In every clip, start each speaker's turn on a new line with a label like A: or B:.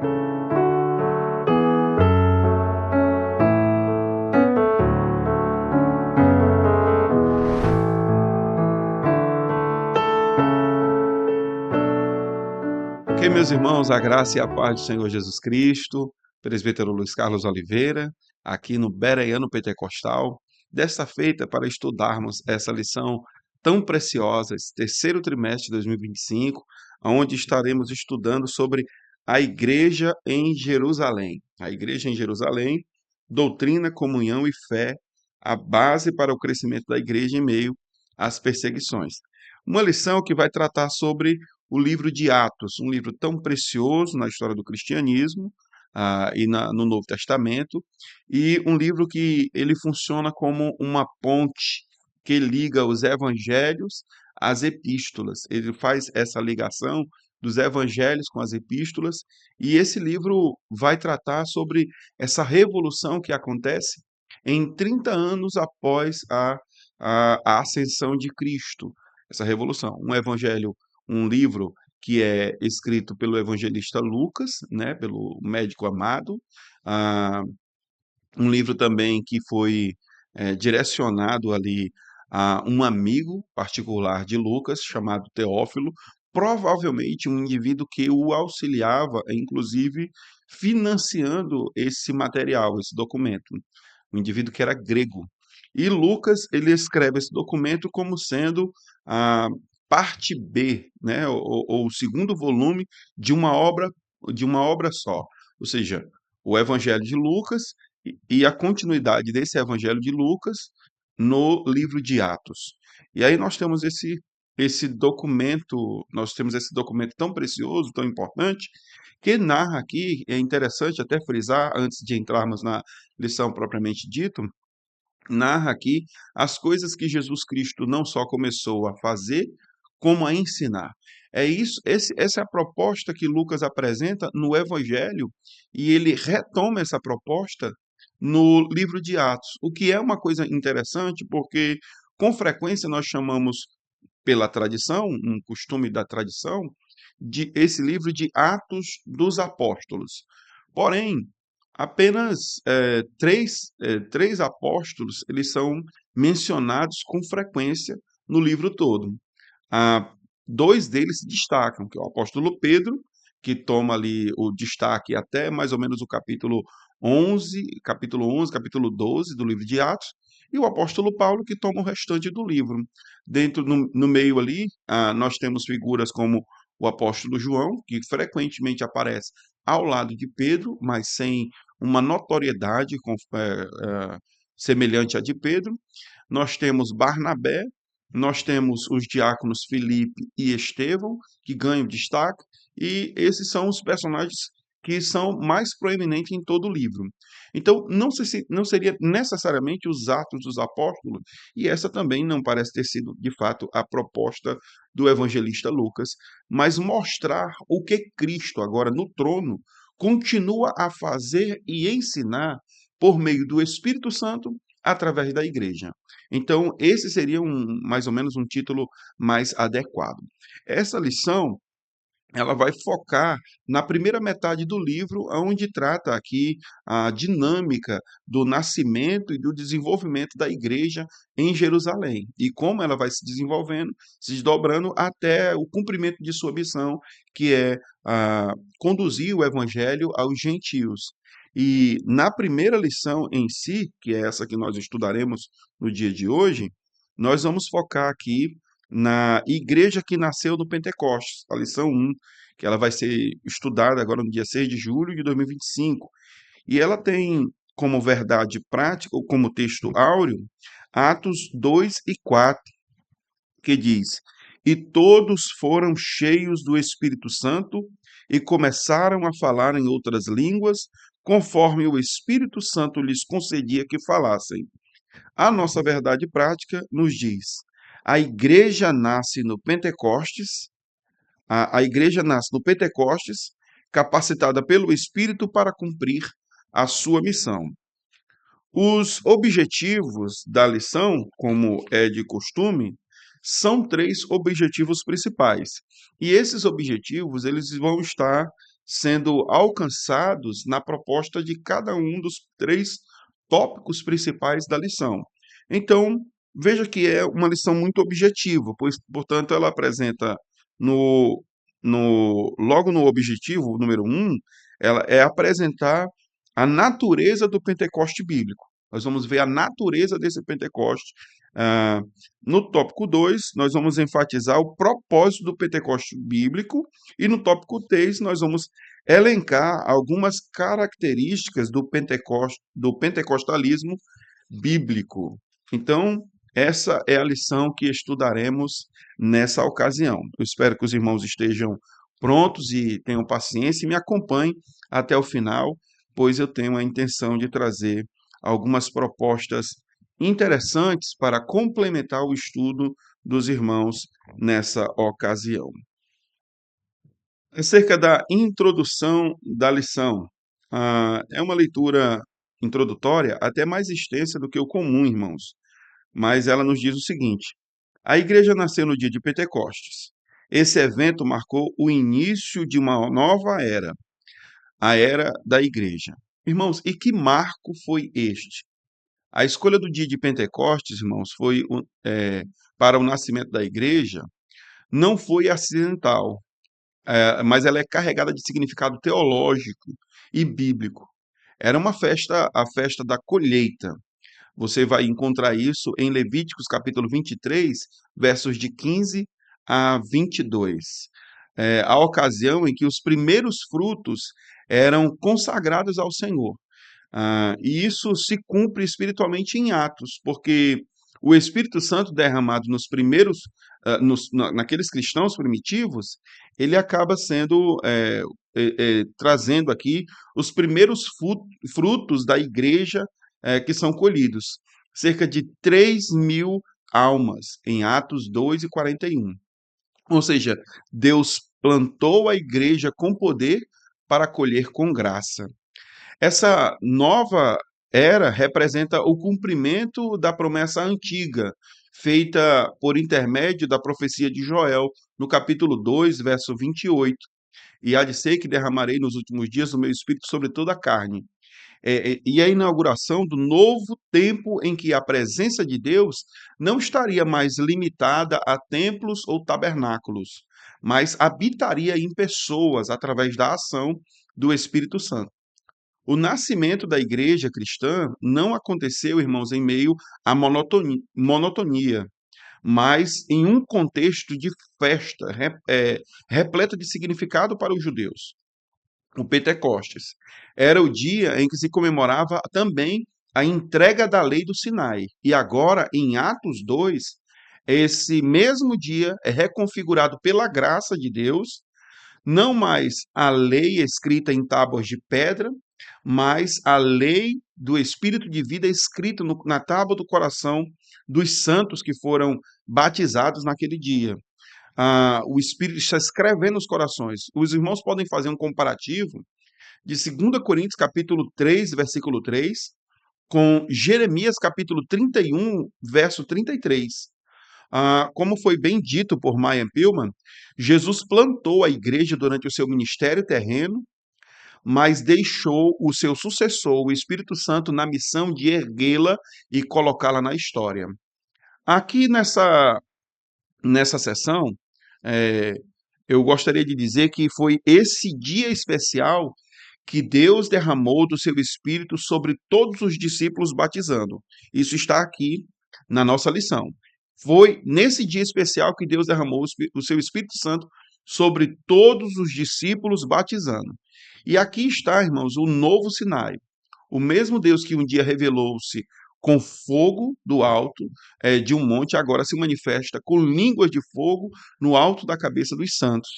A: Ok, meus irmãos, a graça e a paz do Senhor Jesus Cristo, presbítero Luiz Carlos Oliveira, aqui no Bereano Pentecostal, desta feita para estudarmos essa lição tão preciosa, esse terceiro trimestre de 2025, onde estaremos estudando sobre a Igreja em Jerusalém. A Igreja em Jerusalém, doutrina, comunhão e fé, a base para o crescimento da Igreja em meio às perseguições. Uma lição que vai tratar sobre o livro de Atos, um livro tão precioso na história do cristianismo no Novo Testamento, e um livro que ele funciona como uma ponte que liga os evangelhos às epístolas. Ele faz essa ligação dos evangelhos com as epístolas, e esse livro vai tratar sobre essa revolução que acontece em 30 anos após a ascensão de Cristo. Essa revolução, um livro que é escrito pelo evangelista Lucas, né, pelo médico amado, ah, um livro também que foi direcionado ali a um amigo particular de Lucas, chamado Teófilo, provavelmente um indivíduo que o auxiliava, inclusive financiando esse material, esse documento, um indivíduo que era grego. E Lucas, ele escreve esse documento como sendo a parte B, né, ou o segundo volume de uma obra só. Ou seja, o Evangelho de Lucas e a continuidade desse Evangelho de Lucas no livro de Atos. E aí nós temos esse documento tão precioso, tão importante, que narra aqui, é interessante até frisar, antes de entrarmos na lição propriamente dita, narra aqui as coisas que Jesus Cristo não só começou a fazer, como a ensinar. Essa é a proposta que Lucas apresenta no Evangelho, e ele retoma essa proposta no livro de Atos, o que é uma coisa interessante, porque com frequência nós chamamos, pela tradição, um costume da tradição, de esse livro de Atos dos Apóstolos. Porém, apenas três apóstolos eles são mencionados com frequência no livro todo. Ah, dois deles se destacam, que é o apóstolo Pedro, que toma ali o destaque até mais ou menos o capítulo 12 do livro de Atos, e o apóstolo Paulo, que toma o restante do livro. No meio ali, nós temos figuras como o apóstolo João, que frequentemente aparece ao lado de Pedro, mas sem uma notoriedade semelhante à de Pedro. Nós temos Barnabé, nós temos os diáconos Filipe e Estevão, que ganham destaque, e esses são os personagens que são mais proeminentes em todo o livro. Então, não seria necessariamente os Atos dos Apóstolos, e essa também não parece ter sido, de fato, a proposta do evangelista Lucas, mas mostrar o que Cristo, agora no trono, continua a fazer e ensinar por meio do Espírito Santo através da igreja. Então, esse seria mais ou menos um título mais adequado. Essa lição ela vai focar na primeira metade do livro, onde trata aqui a dinâmica do nascimento e do desenvolvimento da igreja em Jerusalém, e como ela vai se desenvolvendo, se desdobrando até o cumprimento de sua missão, que é conduzir o evangelho aos gentios. E na primeira lição em si, que é essa que nós estudaremos no dia de hoje, nós vamos focar aqui na igreja que nasceu do Pentecostes, a lição 1, que ela vai ser estudada agora no dia 6 de julho de 2025. E ela tem como verdade prática, ou como texto áureo, Atos 2 e 4, que diz: E todos foram cheios do Espírito Santo e começaram a falar em outras línguas, conforme o Espírito Santo lhes concedia que falassem. A nossa verdade prática nos diz: a igreja nasce no Pentecostes, a igreja nasce no Pentecostes, capacitada pelo Espírito para cumprir a sua missão. Os objetivos da lição, como é de costume, são três objetivos principais. E esses objetivos eles vão estar sendo alcançados na proposta de cada um dos três tópicos principais da lição. Então, veja que é uma lição muito objetiva, pois, portanto, ela apresenta no, logo no objetivo, número um, ela é apresentar a natureza do Pentecoste bíblico. Nós vamos ver a natureza desse Pentecoste. Ah, no tópico 2, nós vamos enfatizar o propósito do Pentecoste bíblico, e no tópico 3, nós vamos elencar algumas características do pentecostalismo bíblico. Então, essa é a lição que estudaremos nessa ocasião. Eu espero que os irmãos estejam prontos e tenham paciência e me acompanhem até o final, pois eu tenho a intenção de trazer algumas propostas interessantes para complementar o estudo dos irmãos nessa ocasião. Acerca da introdução da lição. É uma leitura introdutória até mais extensa do que o comum, irmãos, mas ela nos diz o seguinte: a igreja nasceu no dia de Pentecostes. Esse evento marcou o início de uma nova era, a era da igreja. Irmãos, e que marco foi este? A escolha do dia de Pentecostes, irmãos, para o nascimento da igreja, não foi acidental, mas ela é carregada de significado teológico e bíblico. Era uma festa, a festa da colheita. Você vai encontrar isso em Levíticos capítulo 23, versos de 15 a 22. A ocasião em que os primeiros frutos eram consagrados ao Senhor. E isso se cumpre espiritualmente em Atos, porque o Espírito Santo derramado nos primeiros, naqueles cristãos primitivos, ele acaba sendo, trazendo aqui os primeiros frutos da igreja que são colhidos. Cerca de 3.000 almas, em Atos 2 e 41. Ou seja, Deus plantou a igreja com poder para colher com graça. Essa nova era representa o cumprimento da promessa antiga, feita por intermédio da profecia de Joel, no capítulo 2, verso 28. E há de ser que derramarei nos últimos dias o meu espírito sobre toda a carne. E a inauguração do novo tempo em que a presença de Deus não estaria mais limitada a templos ou tabernáculos, mas habitaria em pessoas através da ação do Espírito Santo. O nascimento da igreja cristã não aconteceu, irmãos, em meio à monotonia, mas em um contexto de festa repleta de significado para os judeus. O Pentecostes era o dia em que se comemorava também a entrega da lei do Sinai. E agora, em Atos 2, esse mesmo dia é reconfigurado pela graça de Deus, não mais a lei escrita em tábuas de pedra, mas a lei do Espírito de vida escrita na tábua do coração dos santos que foram batizados naquele dia. O Espírito está escrevendo os corações. Os irmãos podem fazer um comparativo de 2 Coríntios capítulo 3, versículo 3, com Jeremias capítulo 31, verso 33. Como foi bem dito por Mayan Pillman, Jesus plantou a igreja durante o seu ministério terreno, mas deixou o seu sucessor, o Espírito Santo, na missão de erguê-la e colocá-la na história. Aqui nessa sessão, é, eu gostaria de dizer que foi esse dia especial que Deus derramou do seu Espírito sobre todos os discípulos batizando. Isso está aqui na nossa lição. Foi nesse dia especial que Deus derramou o seu Espírito Santo sobre todos os discípulos batizando. E aqui está, irmãos, o novo Sinai. O mesmo Deus que um dia revelou-se com fogo do alto de um monte, agora se manifesta com línguas de fogo no alto da cabeça dos santos.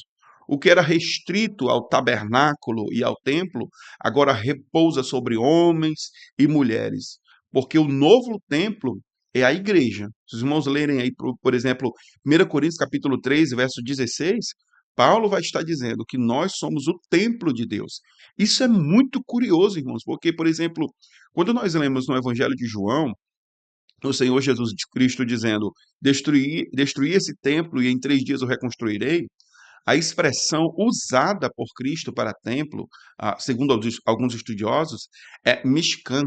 A: O que era restrito ao tabernáculo e ao templo, agora repousa sobre homens e mulheres, porque o novo templo é a igreja. Se os irmãos lerem aí, por exemplo, 1 Coríntios capítulo 3, verso 16, Paulo vai estar dizendo que nós somos o templo de Deus. Isso é muito curioso, irmãos, porque, por exemplo, quando nós lemos no Evangelho de João, o Senhor Jesus Cristo dizendo, destruir esse templo e em 3 dias o reconstruirei, A expressão usada por Cristo para templo, segundo alguns estudiosos, é mishkan,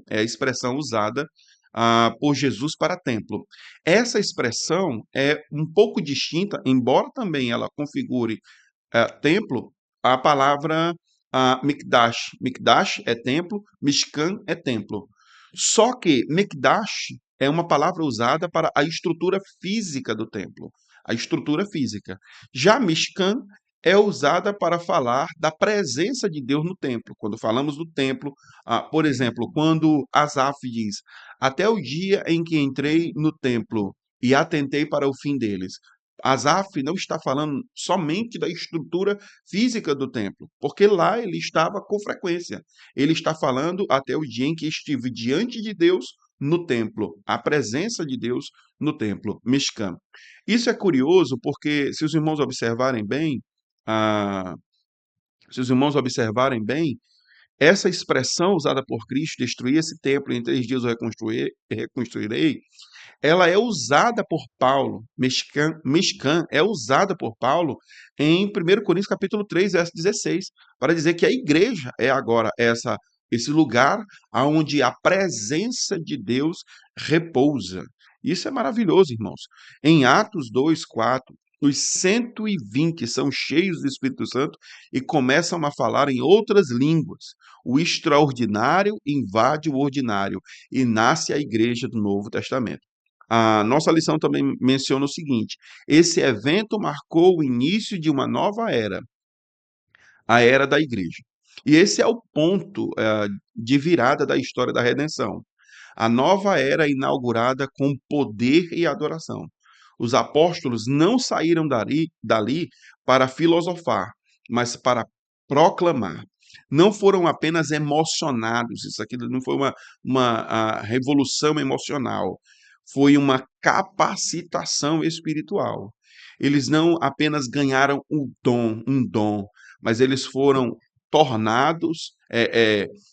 A: é a expressão usada por Jesus para templo. Essa expressão é um pouco distinta, embora também ela configure templo, a palavra Mikdash. Mikdash é templo, Mishkan é templo. Só que Mikdash é uma palavra usada para a estrutura física do templo, a estrutura física. Já Mishkan é usada para falar da presença de Deus no templo. Quando falamos do templo, por exemplo, quando Asaf diz: Até o dia em que entrei no templo e atentei para o fim deles. Asaf não está falando somente da estrutura física do templo, porque lá ele estava com frequência. Ele está falando até o dia em que estive diante de Deus no templo, a presença de Deus no templo, Mishkan. Isso é curioso porque, se os irmãos observarem bem, ah, se os irmãos observarem bem, essa expressão usada por Cristo, destruir esse templo, em 3 dias eu reconstruirei, ela é usada por Paulo, Mishkan é usada por Paulo em 1 Coríntios capítulo 3, verso 16, para dizer que a igreja é agora esse lugar onde a presença de Deus repousa. Isso é maravilhoso, irmãos. Em Atos 2, 4, os 120 são cheios do Espírito Santo e começam a falar em outras línguas. O extraordinário invade o ordinário e nasce a igreja do Novo Testamento. A nossa lição também menciona o seguinte: esse evento marcou o início de uma nova era, a era da igreja. E esse é o ponto de virada da história da redenção. A nova era inaugurada com poder e adoração. Os apóstolos não saíram dali para filosofar, mas para proclamar. Não foram apenas emocionados, isso aqui não foi uma revolução emocional, foi uma capacitação espiritual. Eles não apenas ganharam um dom, mas eles foram tornados,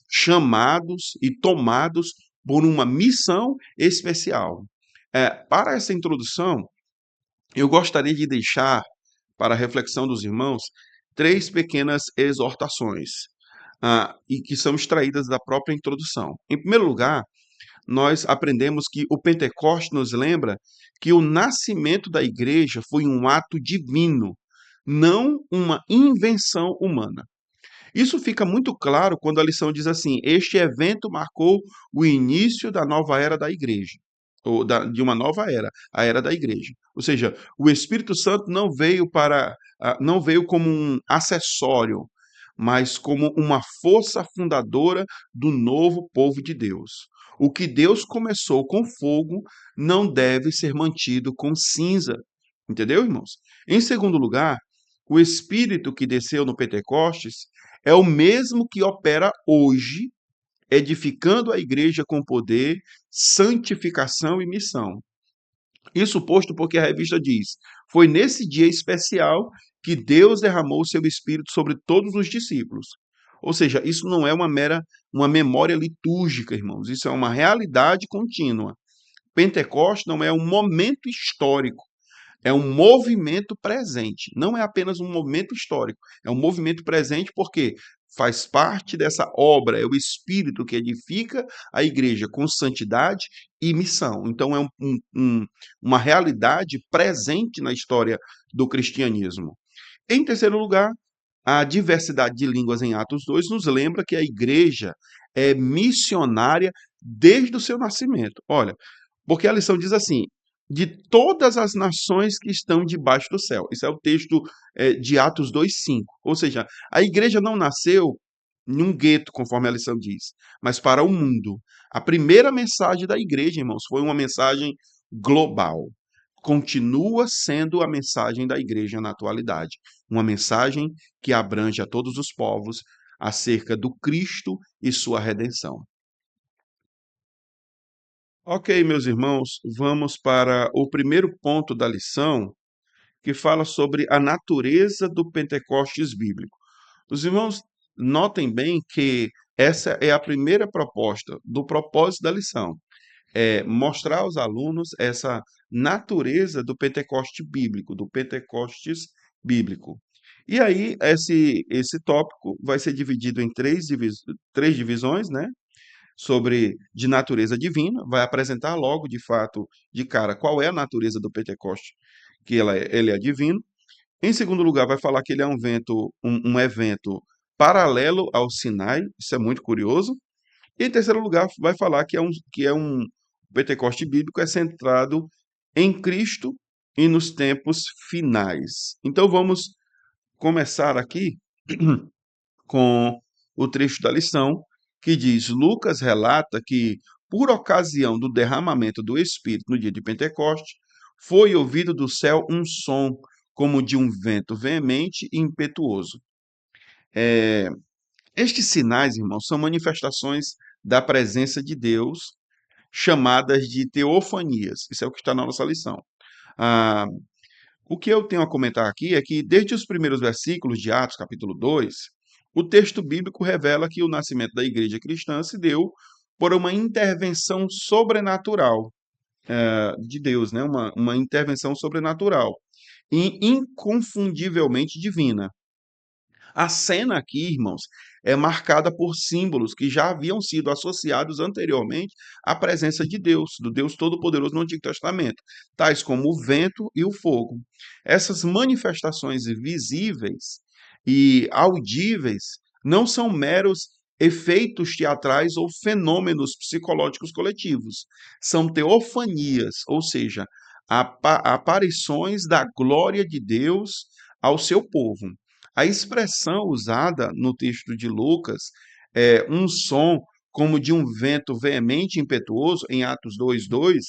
A: chamados e tomados por uma missão especial. Para essa introdução, eu gostaria de deixar para a reflexão dos irmãos 3 pequenas exortações, e que são extraídas da própria introdução. Em primeiro lugar, nós aprendemos que o Pentecoste nos lembra que o nascimento da igreja foi um ato divino, não uma invenção humana. Isso fica muito claro quando a lição diz assim: este evento marcou o início da nova era da igreja, de uma nova era, a era da igreja. Ou seja, o Espírito Santo não veio como um acessório, mas como uma força fundadora do novo povo de Deus. O que Deus começou com fogo não deve ser mantido com cinza. Entendeu, irmãos? Em segundo lugar, o Espírito que desceu no Pentecostes é o mesmo que opera hoje, edificando a igreja com poder, santificação e missão. Isso posto porque a revista diz: foi nesse dia especial que Deus derramou seu Espírito sobre todos os discípulos. Ou seja, isso não é uma memória litúrgica, irmãos. Isso é uma realidade contínua. Pentecoste não é um momento histórico, é um movimento presente. Não é apenas um momento histórico, é um movimento presente porque faz parte dessa obra, é o Espírito que edifica a igreja com santidade e missão. Então, é uma realidade presente na história do cristianismo. Em terceiro lugar, a diversidade de línguas em Atos 2 nos lembra que a igreja é missionária desde o seu nascimento. Olha, porque a lição diz assim: de todas as nações que estão debaixo do céu. Isso é o texto de Atos 2:5. Ou seja, a igreja não nasceu em um gueto, conforme a lição diz, mas para o mundo. A primeira mensagem da igreja, irmãos, foi uma mensagem global. Continua sendo a mensagem da igreja na atualidade. Uma mensagem que abrange a todos os povos acerca do Cristo e sua redenção. Ok, meus irmãos, vamos para o primeiro ponto da lição, que fala sobre a natureza do Pentecostes bíblico. Os irmãos notem bem que essa é a primeira proposta do propósito da lição, é mostrar aos alunos essa natureza do Pentecoste bíblico, do Pentecostes bíblico. E aí, esse tópico vai ser dividido em três divisões, né? Sobre de natureza divina, vai apresentar logo, de fato, de cara, qual é a natureza do Pentecoste, que ele é divino. Em segundo lugar, vai falar que ele é um evento paralelo ao Sinai, isso é muito curioso. E em terceiro lugar, vai falar que é um o Pentecoste bíblico é centrado em Cristo e nos tempos finais. Então vamos começar aqui com o trecho da lição que diz: Lucas relata que, por ocasião do derramamento do Espírito no dia de Pentecoste, foi ouvido do céu um som como de um vento veemente e impetuoso. É, Estes sinais, irmãos, são manifestações da presença de Deus, chamadas de teofanias. Isso é o que está na nossa lição. Ah, o que eu tenho a comentar aqui é que, desde os primeiros versículos de Atos, capítulo 2, o texto bíblico revela que o nascimento da igreja cristã se deu por uma intervenção sobrenatural de Deus, né? Uma intervenção sobrenatural e inconfundivelmente divina. A cena aqui, irmãos, é marcada por símbolos que já haviam sido associados anteriormente à presença de Deus, do Deus Todo-Poderoso no Antigo Testamento, tais como o vento e o fogo. Essas manifestações visíveis e audíveis não são meros efeitos teatrais ou fenômenos psicológicos coletivos. São teofanias, ou seja, aparições da glória de Deus ao seu povo. A expressão usada no texto de Lucas é um som como de um vento veemente e impetuoso, em Atos 2:2,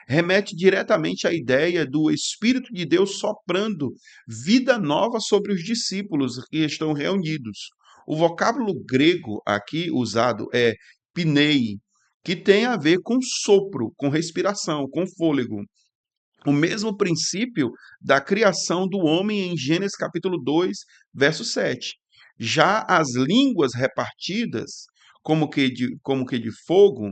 A: remete diretamente à ideia do Espírito de Deus soprando vida nova sobre os discípulos que estão reunidos. O vocábulo grego aqui usado é pnei, que tem a ver com sopro, com respiração, com fôlego. O mesmo princípio da criação do homem em Gênesis capítulo 2, verso 7. Já as línguas repartidas, como que de fogo,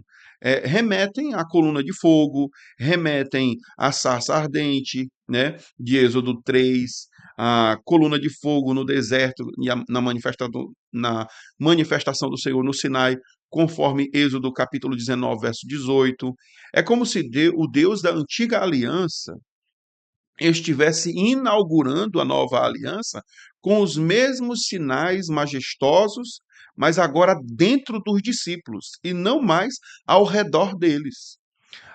A: remetem à coluna de fogo, remetem à sarça ardente, né, de Êxodo 3, a coluna de fogo no deserto e na manifestação do Senhor no Sinai, conforme Êxodo capítulo 19, verso 18. É como se o Deus da antiga aliança estivesse inaugurando a nova aliança com os mesmos sinais majestosos, mas agora dentro dos discípulos e não mais ao redor deles.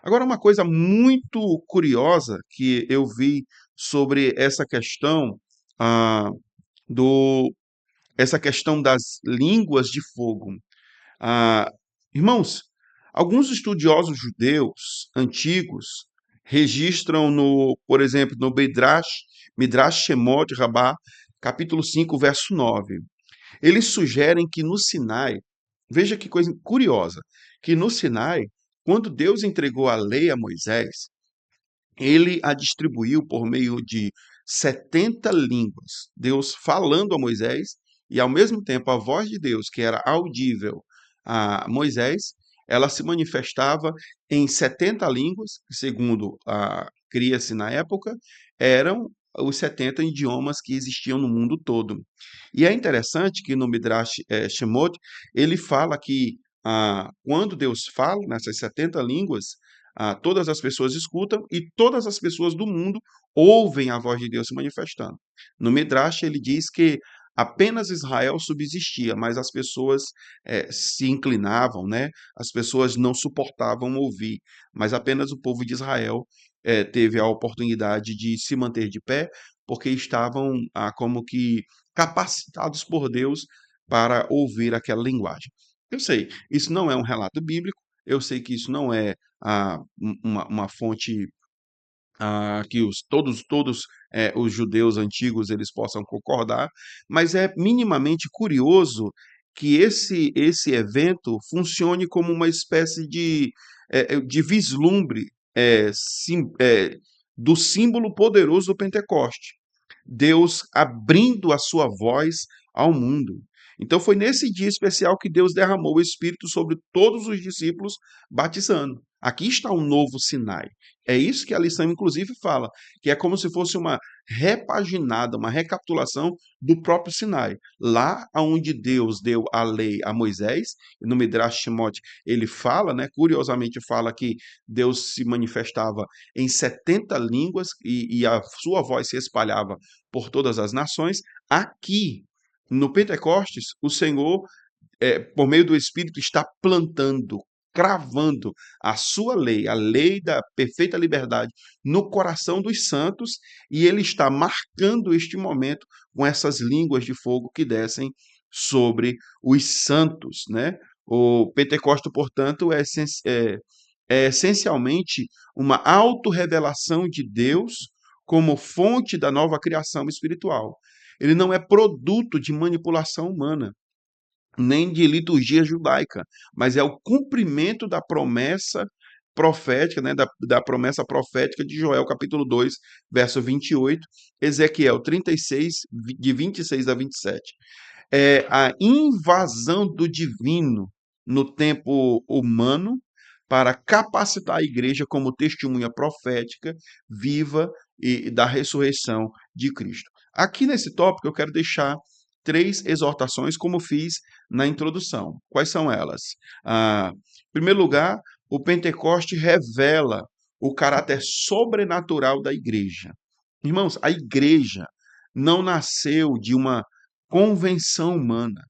A: Agora, uma coisa muito curiosa que eu vi sobre essa questão ah, do essa questão das línguas de fogo. Ah, Irmãos, alguns estudiosos judeus antigos registram por exemplo, no Midrash Shemot Rabbah, capítulo 5, verso 9. Eles sugerem que no Sinai, veja que coisa curiosa, que no Sinai, quando Deus entregou a lei a Moisés, ele a distribuiu por meio de 70 línguas. Deus falando a Moisés e, ao mesmo tempo, a voz de Deus, que era audível a Moisés, ela se manifestava em 70 línguas, que, segundo a cria-se na época, eram os 70 idiomas que existiam no mundo todo. E é interessante que no Midrash Shemot, ele fala que quando Deus fala nessas 70 línguas, todas as pessoas escutam e todas as pessoas do mundo ouvem a voz de Deus se manifestando. No Midrash, ele diz que apenas Israel subsistia, mas as pessoas se inclinavam, né? As pessoas não suportavam ouvir, mas apenas o povo de Israel teve a oportunidade de se manter de pé, porque estavam como que capacitados por Deus para ouvir aquela linguagem. Eu sei, isso não é um relato bíblico, eu sei que isso não é uma fonte que todos os judeus antigos eles possam concordar, mas é minimamente curioso que esse evento funcione como uma espécie de vislumbre do símbolo poderoso do Pentecoste. Deus abrindo a sua voz ao mundo. Então foi nesse dia especial que Deus derramou o Espírito sobre todos os discípulos, batizando. Aqui está um novo Sinai. É isso que a lição, inclusive, fala, que é como se fosse uma repaginada, uma recapitulação do próprio Sinai. Lá onde Deus deu a lei a Moisés, no Midrash Shemot, ele fala, né, curiosamente fala que Deus se manifestava em 70 línguas e a sua voz se espalhava por todas as nações. Aqui, no Pentecostes, o Senhor, por meio do Espírito, está plantando, cravando a sua lei, a lei da perfeita liberdade, no coração dos santos, e ele está marcando este momento com essas línguas de fogo que descem sobre os santos, né? O Pentecostes, portanto, é essencialmente uma autorrevelação de Deus como fonte da nova criação espiritual. Ele não é produto de manipulação humana, nem de liturgia judaica, mas é o cumprimento da promessa profética, né, da promessa profética de Joel, capítulo 2, verso 28, Ezequiel 36, de 26 a 27. É a invasão do divino no tempo humano para capacitar a igreja como testemunha profética viva e da ressurreição de Cristo. Aqui nesse tópico eu quero deixar três exortações, como fiz na introdução. Quais são elas? Em primeiro lugar, o Pentecoste revela o caráter sobrenatural da igreja. Irmãos, a igreja não nasceu de uma convenção humana,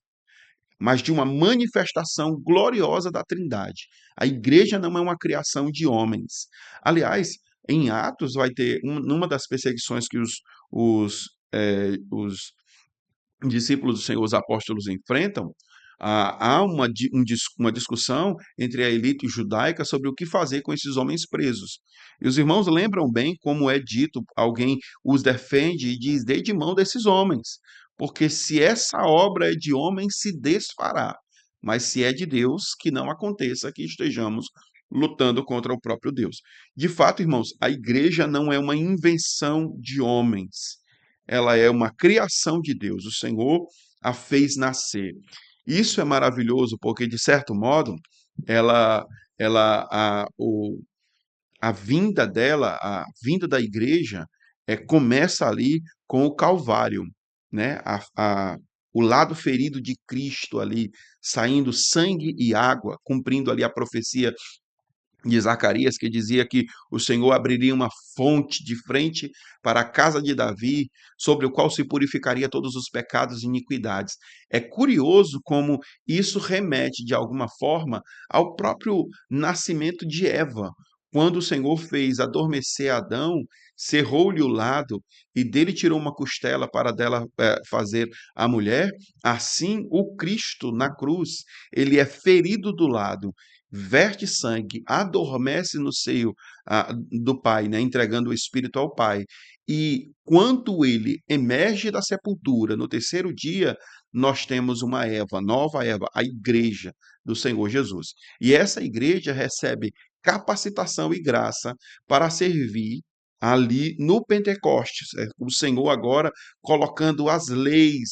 A: mas de uma manifestação gloriosa da Trindade. A igreja não é uma criação de homens. Aliás, em Atos vai ter, numa das perseguições que os discípulos do Senhor, os apóstolos, enfrentam, há uma discussão entre a elite judaica sobre o que fazer com esses homens presos. E os irmãos lembram bem como é dito, alguém os defende e diz, dê de mão desses homens, porque se essa obra é de homem, se desfará, mas se é de Deus, que não aconteça que estejamos lutando contra o próprio Deus. De fato, irmãos, a igreja não é uma invenção de homens, ela é uma criação de Deus. O Senhor a fez nascer. Isso é maravilhoso porque, de certo modo, ela, ela, a vinda dela, a vinda da igreja, começa ali com o Calvário, né? O lado ferido de Cristo ali, saindo sangue e água, cumprindo ali a profecia de Zacarias, que dizia que o Senhor abriria uma fonte de frente para a casa de Davi, sobre o qual se purificaria todos os pecados e iniquidades. É curioso como isso remete, de alguma forma, ao próprio nascimento de Eva. Quando o Senhor fez adormecer Adão, cerrou-lhe o lado e dele tirou uma costela para dela fazer a mulher, assim o Cristo na cruz, ele é ferido do lado, verte sangue, adormece no seio do Pai, né, entregando o Espírito ao Pai. E quando ele emerge da sepultura, no terceiro dia, nós temos uma Eva, nova Eva, a igreja do Senhor Jesus. E essa igreja recebe capacitação e graça para servir ali no Pentecostes. O Senhor agora colocando as leis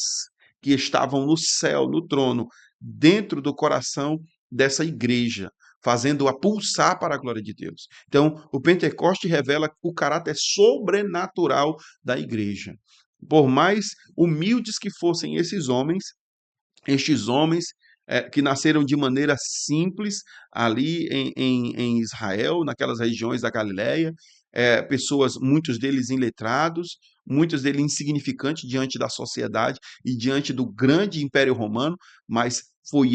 A: que estavam no céu, no trono, dentro do coração dessa igreja, fazendo-a pulsar para a glória de Deus. Então, o Pentecoste revela o caráter sobrenatural da igreja. Por mais humildes que fossem estes homens que nasceram de maneira simples ali em Israel, naquelas regiões da Galileia, pessoas, muitos deles iletrados, muitos deles insignificantes diante da sociedade e diante do grande Império Romano, mas foi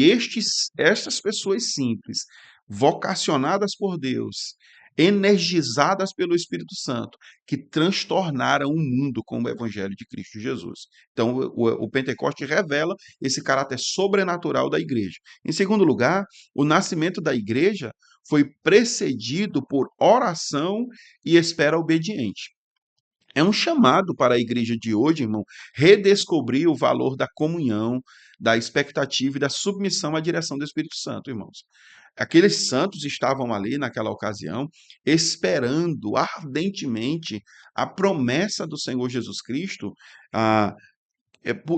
A: estas pessoas simples, vocacionadas por Deus, energizadas pelo Espírito Santo, que transtornaram o mundo com o Evangelho de Cristo Jesus. Então, o Pentecoste revela esse caráter sobrenatural da igreja. Em segundo lugar, o nascimento da igreja foi precedido por oração e espera obediente. É um chamado para a igreja de hoje, irmão, redescobrir o valor da comunhão, da expectativa e da submissão à direção do Espírito Santo, irmãos. Aqueles santos estavam ali naquela ocasião, esperando ardentemente a promessa do Senhor Jesus Cristo,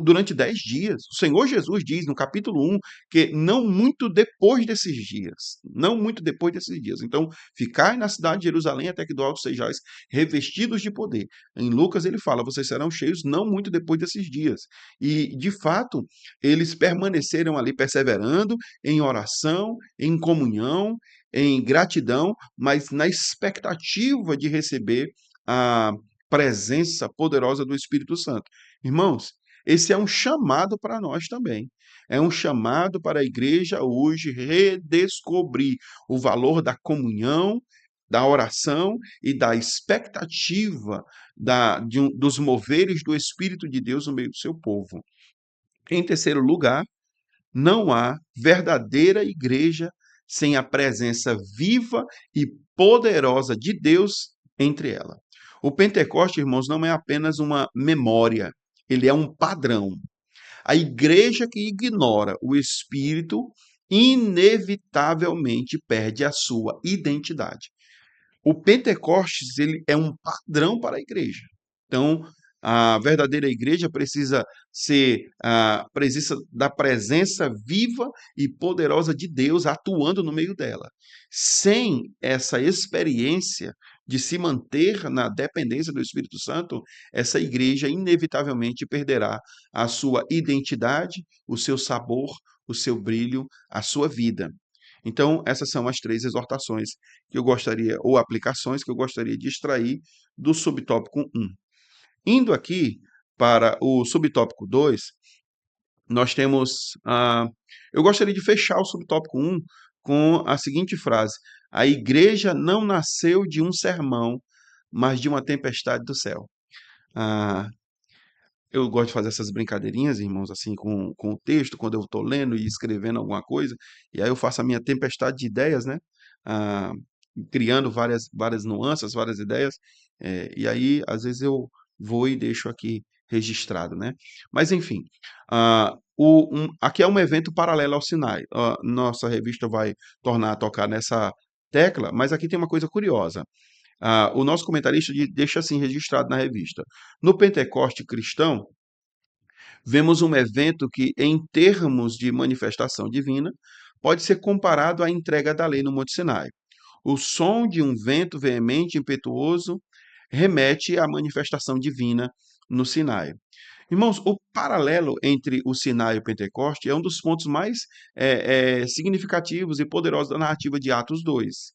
A: durante 10 dias. O Senhor Jesus diz no capítulo 1 que não muito depois desses dias, não muito depois desses dias. Então, ficai na cidade de Jerusalém até que do alto sejais revestidos de poder. Em Lucas ele fala, vocês serão cheios não muito depois desses dias. E, de fato, eles permaneceram ali perseverando em oração, em comunhão, em gratidão, mas na expectativa de receber a presença poderosa do Espírito Santo. Irmãos, esse é um chamado para nós também. É um chamado para a igreja hoje redescobrir o valor da comunhão, da oração e da expectativa dos moveres do Espírito de Deus no meio do seu povo. Em terceiro lugar, não há verdadeira igreja sem a presença viva e poderosa de Deus entre ela. O Pentecoste, irmãos, não é apenas uma memória, ele é um padrão. A igreja que ignora o Espírito inevitavelmente perde a sua identidade. O Pentecostes ele é um padrão para a igreja. Então, a verdadeira igreja precisa ser precisa da presença viva e poderosa de Deus atuando no meio dela. Sem essa experiência de se manter na dependência do Espírito Santo, essa igreja inevitavelmente perderá a sua identidade, o seu sabor, o seu brilho, a sua vida. Então, essas são as 3 exortações que eu gostaria, ou aplicações que eu gostaria de extrair do subtópico 1. Indo aqui para o subtópico 2, nós temos. Eu gostaria de fechar o subtópico 1 com a seguinte frase: a igreja não nasceu de um sermão, mas de uma tempestade do céu. Ah, eu gosto de fazer essas brincadeirinhas, irmãos, assim, com o texto, quando eu estou lendo e escrevendo alguma coisa, e aí eu faço a minha tempestade de ideias, né? Ah, criando várias nuances, várias ideias, e aí, às vezes, eu vou e deixo aqui registrado, né? Mas, enfim, aqui é um evento paralelo ao Sinai. Nossa revista vai tornar a tocar nessa tecla, mas aqui tem uma coisa curiosa. O nosso comentarista deixa assim registrado na revista. No Pentecoste cristão, vemos um evento que, em termos de manifestação divina, pode ser comparado à entrega da lei no Monte Sinai. O som de um vento veemente e impetuoso remete à manifestação divina no Sinai. Irmãos, o paralelo entre o Sinai e o Pentecoste é um dos pontos mais significativos e poderosos da narrativa de Atos 2.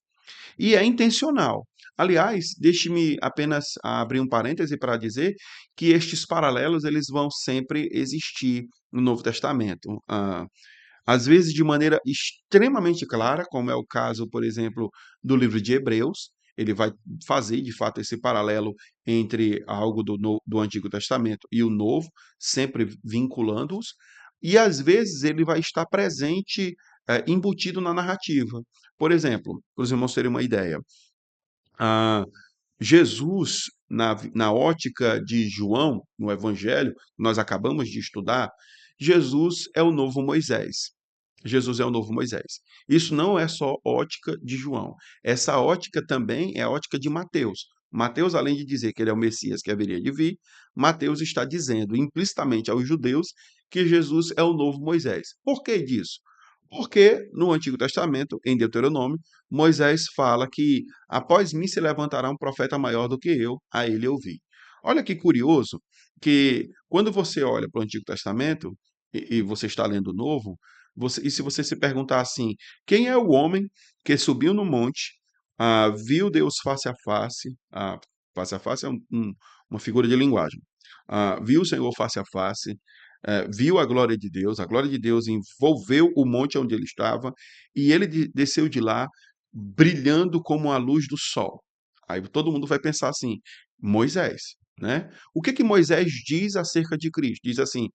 A: E é intencional. Aliás, deixe-me apenas abrir um parêntese para dizer que estes paralelos eles vão sempre existir no Novo Testamento. Às vezes de maneira extremamente clara, como é o caso, por exemplo, do livro de Hebreus, ele vai fazer de fato esse paralelo entre algo do Antigo Testamento e o Novo, sempre vinculando-os, e às vezes ele vai estar presente, embutido na narrativa. Por exemplo, para os irmãos terem uma ideia, ah, Jesus, na ótica de João, no Evangelho, que nós acabamos de estudar, Jesus é o novo Moisés. Jesus é o novo Moisés. Isso não é só ótica de João. Essa ótica também é a ótica de Mateus. Mateus, além de dizer que ele é o Messias que haveria de vir, Mateus está dizendo implicitamente aos judeus que Jesus é o novo Moisés. Por que disso? Porque no Antigo Testamento, em Deuteronômio, Moisés fala que após mim se levantará um profeta maior do que eu, a ele eu vi. Olha que curioso que quando você olha para o Antigo Testamento e você está lendo o Novo, e se você se perguntar assim, quem é o homem que subiu no monte, viu Deus face a face é uma figura de linguagem, viu o Senhor face a face, viu a glória de Deus envolveu o monte onde ele estava, e ele desceu de lá brilhando como a luz do sol. Aí todo mundo vai pensar assim, Moisés, né? O que que Moisés diz acerca de Cristo? Diz assim,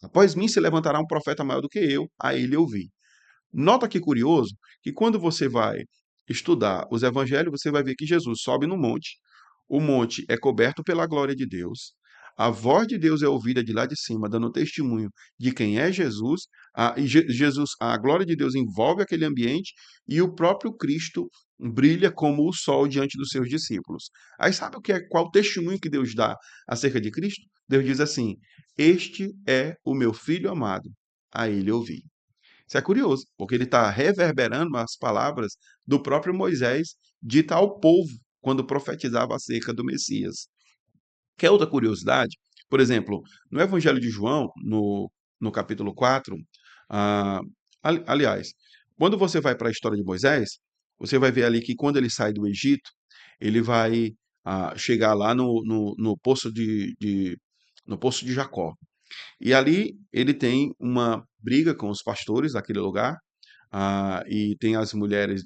A: após mim se levantará um profeta maior do que eu, a ele eu vi. Nota que curioso que quando você vai estudar os evangelhos, você vai ver que Jesus sobe no monte, o monte é coberto pela glória de Deus, a voz de Deus é ouvida de lá de cima, dando testemunho de quem é Jesus, a glória de Deus envolve aquele ambiente e o próprio Cristo brilha como o sol diante dos seus discípulos. Aí sabe qual o testemunho que Deus dá acerca de Cristo? Deus diz assim: Este é o meu filho amado, a ele ouvi. Isso é curioso, porque ele está reverberando as palavras do próprio Moisés, dita ao povo, quando profetizava acerca do Messias. Quer outra curiosidade? Por exemplo, no Evangelho de João, no capítulo 4, ah, aliás, quando você vai para a história de Moisés, você vai ver ali que quando ele sai do Egito, ele vai chegar lá no poço no poço de Jacó. E ali ele tem uma briga com os pastores daquele lugar, e tem as mulheres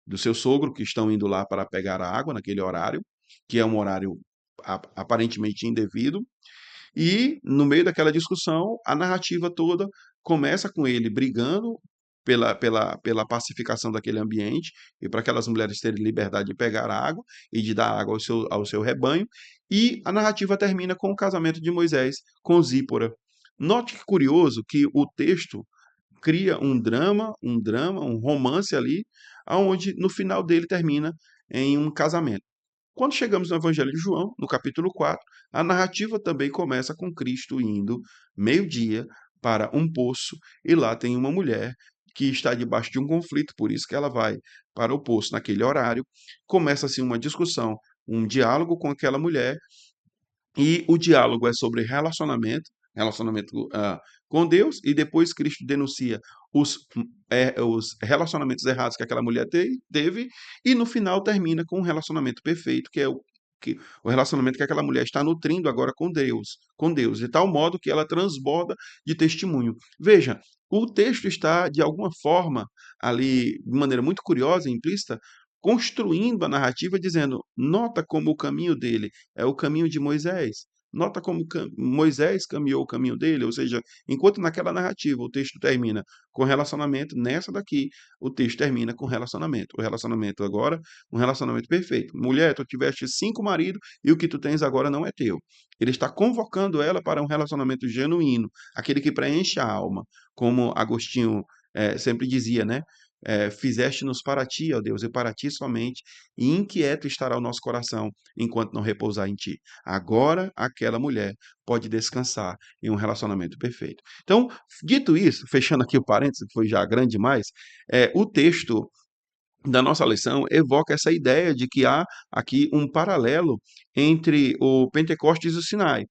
A: do seu sogro que estão indo lá para pegar a água naquele horário, que é um horário aparentemente indevido, e no meio daquela discussão, a narrativa toda começa com ele brigando pela pacificação daquele ambiente e para aquelas mulheres terem liberdade de pegar água e de dar água ao seu rebanho. E a narrativa termina com o casamento de Moisés com Zípora. Note que curioso que o texto cria um romance ali, aonde no final dele termina em um casamento. Quando chegamos no Evangelho de João, no capítulo 4, a narrativa também começa com Cristo indo meio-dia para um poço e lá tem uma mulher que está debaixo de um conflito, por isso que ela vai para o poço naquele horário. Começa-se uma discussão, um diálogo com aquela mulher e o diálogo é sobre relacionamento com Deus, e depois Cristo denuncia os relacionamentos errados que aquela mulher teve, e no final termina com um relacionamento perfeito, que é o relacionamento que aquela mulher está nutrindo agora com Deus, de tal modo que ela transborda de testemunho. Veja, o texto está, de alguma forma, ali, de maneira muito curiosa e implícita, construindo a narrativa, dizendo: nota como o caminho dele é o caminho de Moisés. Nota como Moisés caminhou o caminho dele, ou seja, enquanto naquela narrativa o texto termina com relacionamento, nessa daqui o texto termina com relacionamento. O relacionamento agora, um relacionamento perfeito. Mulher, tu tiveste 5 maridos e o que tu tens agora não é teu. Ele está convocando ela para um relacionamento genuíno, aquele que preenche a alma, como Agostinho sempre dizia, né? Fizeste-nos para ti, ó Deus, e para ti somente, e inquieto estará o nosso coração enquanto não repousar em ti. Agora aquela mulher pode descansar em um relacionamento perfeito. Então, dito isso, fechando aqui o parênteses, que foi já grande demais, o texto da nossa lição evoca essa ideia de que há aqui um paralelo entre o Pentecostes e o Sinai.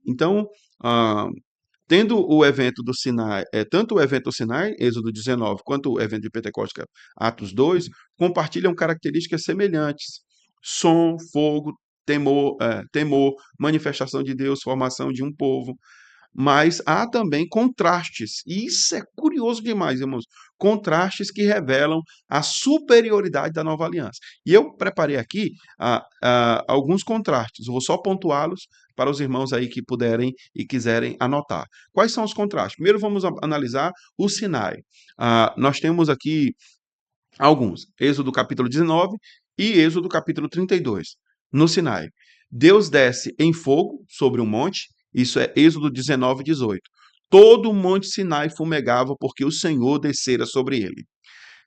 A: Então, ah, tendo o evento do Sinai, tanto o evento do Sinai, Êxodo 19, quanto o evento de Pentecostes, que é Atos 2, compartilham características semelhantes: som, fogo, temor, manifestação de Deus, formação de um povo. Mas há também contrastes, e isso é curioso demais, irmãos. Contrastes que revelam a superioridade da nova aliança. E eu preparei aqui alguns contrastes, eu vou só pontuá-los para os irmãos aí que puderem e quiserem anotar. Quais são os contrastes? Primeiro vamos analisar o Sinai. Nós temos aqui alguns: Êxodo capítulo 19 e Êxodo capítulo 32. No Sinai, Deus desce em fogo sobre um monte, isso é Êxodo 19, 18. Todo o monte Sinai fumegava porque o Senhor descera sobre ele.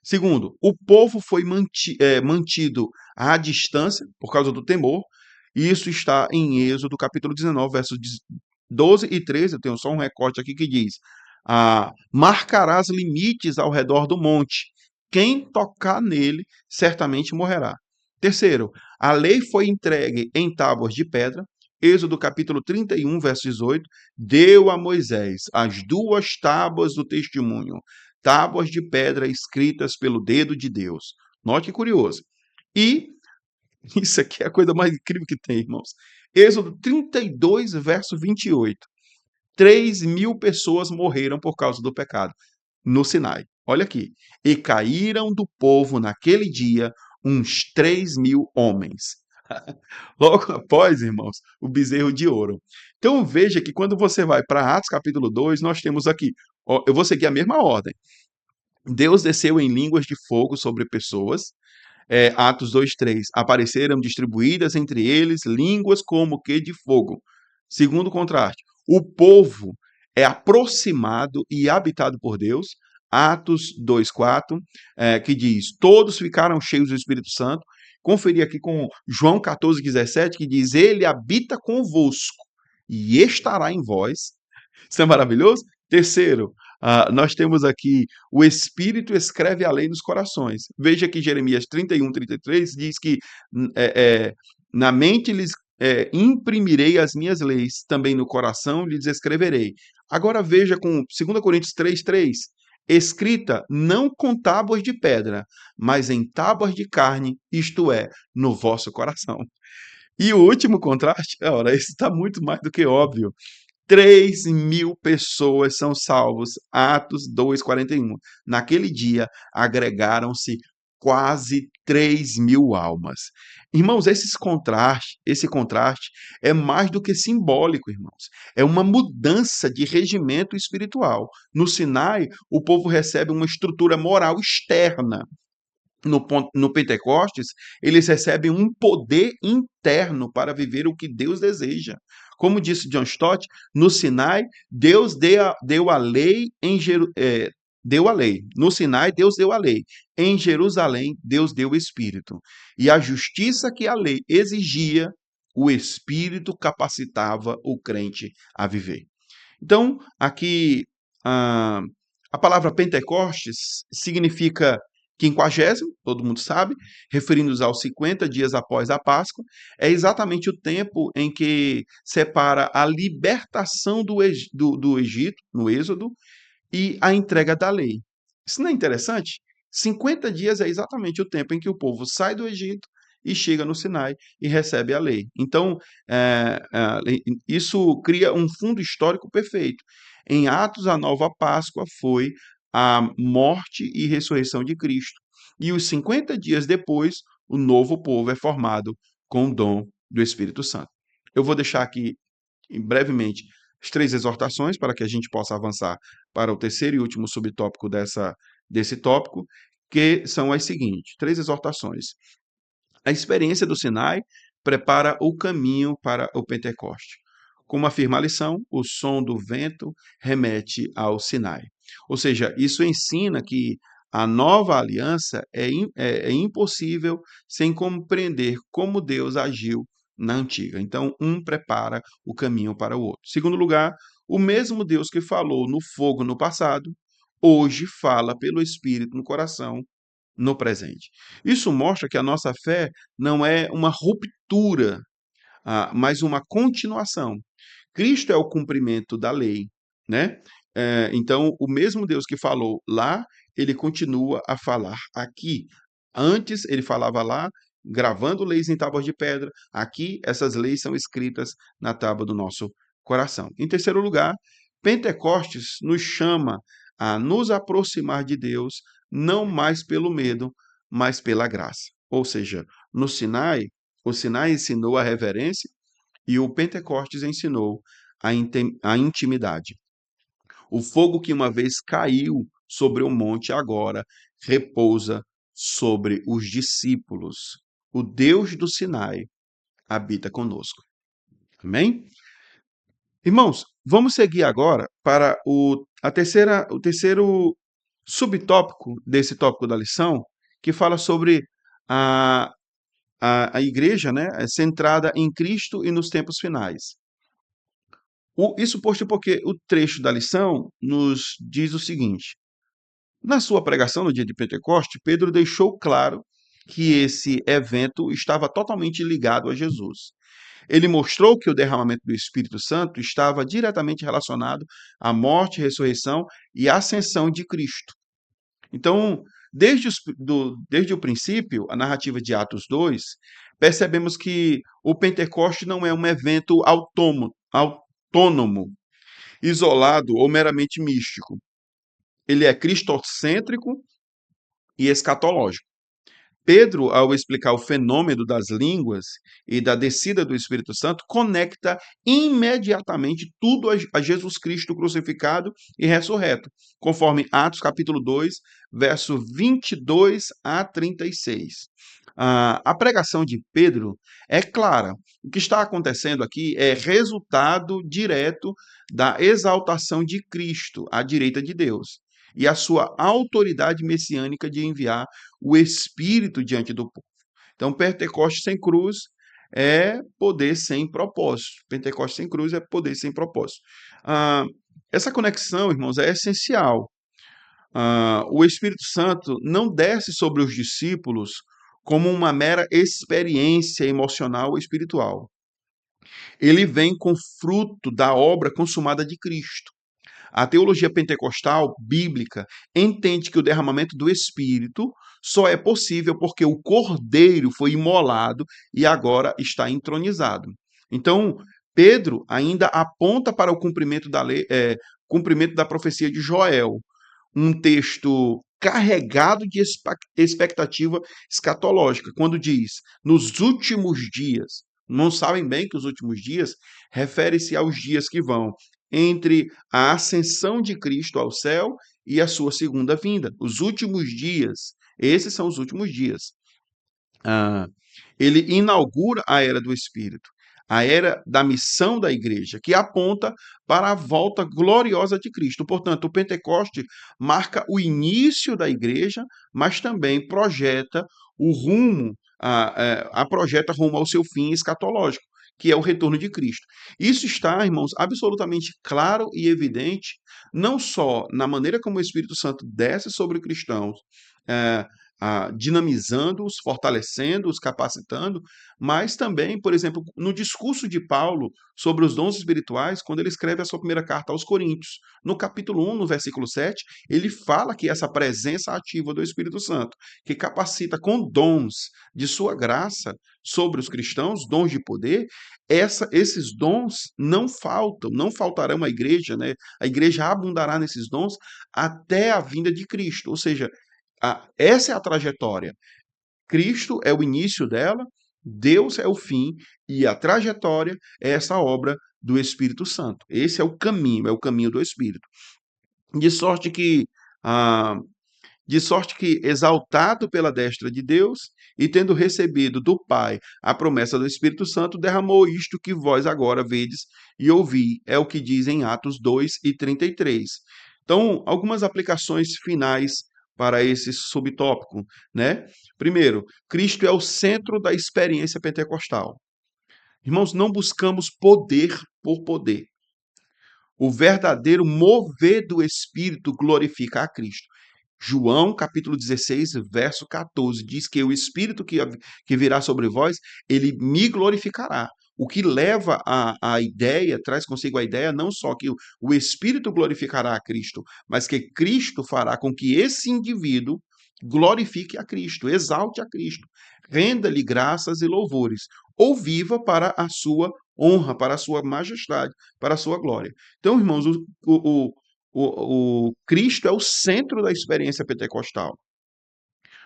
A: Segundo, o povo foi mantido à distância por causa do temor, e isso está em Êxodo capítulo 19, versos 12 e 13. Eu tenho só um recorte aqui que diz: marcarás limites ao redor do monte. Quem tocar nele certamente morrerá. Terceiro, a lei foi entregue em tábuas de pedra. Êxodo capítulo 31, verso 18, deu a Moisés as 2 tábuas do testemunho, tábuas de pedra escritas pelo dedo de Deus. Note que curioso. E isso aqui é a coisa mais incrível que tem, irmãos. Êxodo 32, verso 28. 3.000 pessoas morreram por causa do pecado no Sinai. Olha aqui. E caíram do povo naquele dia uns 3.000 homens. Logo após, irmãos, o bezerro de ouro. Então veja que quando você vai para Atos capítulo 2, nós temos aqui, eu vou seguir a mesma ordem. Deus desceu em línguas de fogo sobre pessoas. Atos 2:3. Apareceram distribuídas entre eles línguas como que de fogo. Segundo contraste, o povo é aproximado e habitado por Deus. Atos 2:4, que diz: todos ficaram cheios do Espírito Santo conferir aqui com João 14,17, que diz: Ele habita convosco e estará em vós. Isso é maravilhoso? Terceiro, nós temos aqui o Espírito escreve a lei nos corações. Veja que Jeremias 31:33 diz que na mente lhes imprimirei as minhas leis, também no coração lhes escreverei. Agora veja com 2 Coríntios 3:3, escrita não com tábuas de pedra, mas em tábuas de carne, isto é, no vosso coração. E o último contraste, ora, esse está muito mais do que óbvio. 3.000 pessoas são salvos. Atos 2:41. Naquele dia, agregaram-se quase 3.000 almas. Irmãos, esse contraste é mais do que simbólico, irmãos. É uma mudança de regimento espiritual. No Sinai, o povo recebe uma estrutura moral externa. No Pentecostes, eles recebem um poder interno para viver o que Deus deseja. Como disse John Stott, no Sinai, Deus deu a lei deu a lei. No Sinai, Deus deu a lei. Em Jerusalém, Deus deu o Espírito. E a justiça que a lei exigia, o Espírito capacitava o crente a viver. Então, aqui, a, a palavra Pentecostes significa quinquagésimo, todo mundo sabe, referindo-nos aos 50 dias após a Páscoa, é exatamente o tempo em que separa a libertação do Egito, no Êxodo, e a entrega da lei. Isso não é interessante? 50 dias é exatamente o tempo em que o povo sai do Egito e chega no Sinai e recebe a lei. Então, isso cria um fundo histórico perfeito. Em Atos, a nova Páscoa foi a morte e ressurreição de Cristo. E os 50 dias depois, o novo povo é formado com o dom do Espírito Santo. Eu vou deixar aqui, brevemente, as 3 exortações para que a gente possa avançar para o terceiro e último subtópico desse tópico, que são as seguintes: 3 exortações. A experiência do Sinai prepara o caminho para o Pentecoste. Como afirma a lição, o som do vento remete ao Sinai. Ou seja, isso ensina que a nova aliança é impossível sem compreender como Deus agiu na antiga. Então, um prepara o caminho para o outro. Segundo lugar, o mesmo Deus que falou no fogo no passado, hoje fala pelo Espírito no coração no presente. Isso mostra que a nossa fé não é uma ruptura, mas uma continuação. Cristo é o cumprimento da lei, né? Então, o mesmo Deus que falou lá, ele continua a falar aqui. Antes, ele falava lá, gravando leis em tábuas de pedra. Aqui, essas leis são escritas na tábua do nosso coração. Em terceiro lugar, Pentecostes nos chama a nos aproximar de Deus, não mais pelo medo, mas pela graça. Ou seja, no Sinai, o Sinai ensinou a reverência e o Pentecostes ensinou a intimidade. O fogo que uma vez caiu sobre o monte agora repousa sobre os discípulos. O Deus do Sinai habita conosco. Amém? Irmãos, vamos seguir agora para o terceiro subtópico desse tópico da lição, que fala sobre a, a igreja, né, centrada em Cristo e nos tempos finais. Isso posto porque o trecho da lição nos diz o seguinte: na sua pregação no dia de Pentecoste, Pedro deixou claro que esse evento estava totalmente ligado a Jesus. Ele mostrou que o derramamento do Espírito Santo estava diretamente relacionado à morte, ressurreição e ascensão de Cristo. Então, desde o princípio, a narrativa de Atos 2, percebemos que o Pentecoste não é um evento autônomo, isolado ou meramente místico. Ele é cristocêntrico e escatológico. Pedro, ao explicar o fenômeno das línguas e da descida do Espírito Santo, conecta imediatamente tudo a Jesus Cristo crucificado e ressurreto, conforme Atos capítulo 2, verso 22 a 36. A pregação de Pedro é clara. O que está acontecendo aqui é resultado direto da exaltação de Cristo à direita de Deus e a sua autoridade messiânica de enviar o Espírito diante do povo. Então, Pentecoste sem cruz é poder sem propósito. Pentecoste sem cruz é poder sem propósito. Ah, essa conexão, irmãos, é essencial. O Espírito Santo não desce sobre os discípulos como uma mera experiência emocional ou espiritual. Ele vem com fruto da obra consumada de Cristo. A teologia pentecostal bíblica entende que o derramamento do Espírito só é possível porque o Cordeiro foi imolado e agora está entronizado. Então, Pedro ainda aponta para o cumprimento da lei, cumprimento da profecia de Joel, um texto carregado de expectativa escatológica, quando diz: nos últimos dias. Não sabem bem que os últimos dias refere-se aos dias que vão entre a ascensão de Cristo ao céu e a sua segunda vinda. Os últimos dias, esses são os últimos dias. Ah, ele inaugura a era do Espírito, a era da missão da igreja, que aponta para a volta gloriosa de Cristo. Portanto, o Pentecoste marca o início da igreja, mas também projeta o rumo, projeta rumo ao seu fim escatológico, que é o retorno de Cristo. Isso está, irmãos, absolutamente claro e evidente, não só na maneira como o Espírito Santo desce sobre cristãos, eh, dinamizando-os, fortalecendo-os, capacitando, mas também, por exemplo, no discurso de Paulo sobre os dons espirituais, quando ele escreve a sua primeira carta aos Coríntios, no capítulo 1, no versículo 7, ele fala que essa presença ativa do Espírito Santo, que capacita com dons de sua graça sobre os cristãos, dons de poder, esses dons não faltam, não faltarão à igreja, né? A igreja abundará nesses dons até a vinda de Cristo, ou seja, essa é a trajetória. Cristo é o início dela, Deus é o fim, e a trajetória é essa obra do Espírito Santo. Esse é o caminho do Espírito. De sorte que, ah, exaltado pela destra de Deus, e tendo recebido do Pai a promessa do Espírito Santo, derramou isto que vós agora vedes e ouvi. É o que diz em Atos 2 e 33. Então, algumas aplicações finais para esse subtópico, né? Primeiro, Cristo é o centro da experiência pentecostal. Irmãos, não buscamos poder por poder. O verdadeiro mover do Espírito glorifica a Cristo. João, capítulo 16, verso 14, diz que o Espírito que virá sobre vós, ele me glorificará. O que leva a ideia, traz consigo a ideia, não só que o Espírito glorificará a Cristo, mas que Cristo fará com que esse indivíduo glorifique a Cristo, exalte a Cristo, renda-lhe graças e louvores, ou viva para a sua honra, para a sua majestade, para a sua glória. Então, irmãos, o Cristo é o centro da experiência pentecostal.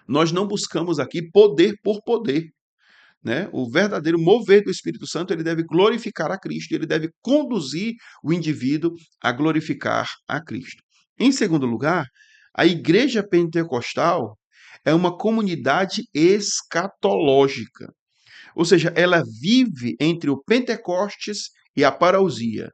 A: Nós não buscamos aqui poder por poder, né? O verdadeiro mover do Espírito Santo, ele deve glorificar a Cristo, ele deve conduzir o indivíduo a glorificar a Cristo. Em segundo lugar, a igreja pentecostal é uma comunidade escatológica, ou seja, ela vive entre o Pentecostes e a parousia,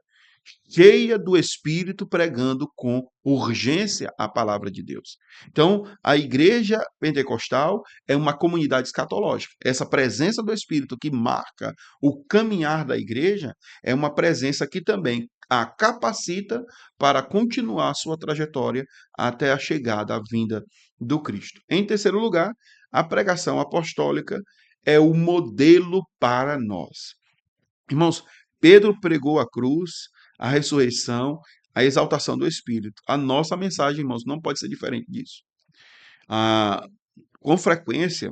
A: cheia do Espírito, pregando com urgência a palavra de Deus. Então, a igreja pentecostal é uma comunidade escatológica. Essa presença do Espírito que marca o caminhar da igreja é uma presença que também a capacita para continuar a sua trajetória até a chegada, a vinda do Cristo. Em terceiro lugar, a pregação apostólica é o modelo para nós. Irmãos, Pedro pregou a cruz, a ressurreição, a exaltação do Espírito. A nossa mensagem, irmãos, não pode ser diferente disso. Ah, com frequência,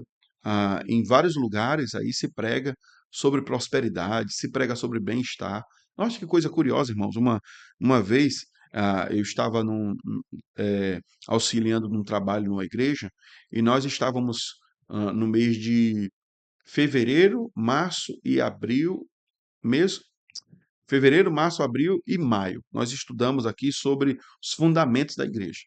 A: em vários lugares aí se prega sobre prosperidade, se prega sobre bem-estar. Nossa, que coisa curiosa, irmãos. Uma vez eu estava auxiliando num trabalho numa igreja e nós estávamos no mês de fevereiro, março e abril, mês fevereiro, março, abril e maio. Nós estudamos aqui sobre os fundamentos da igreja.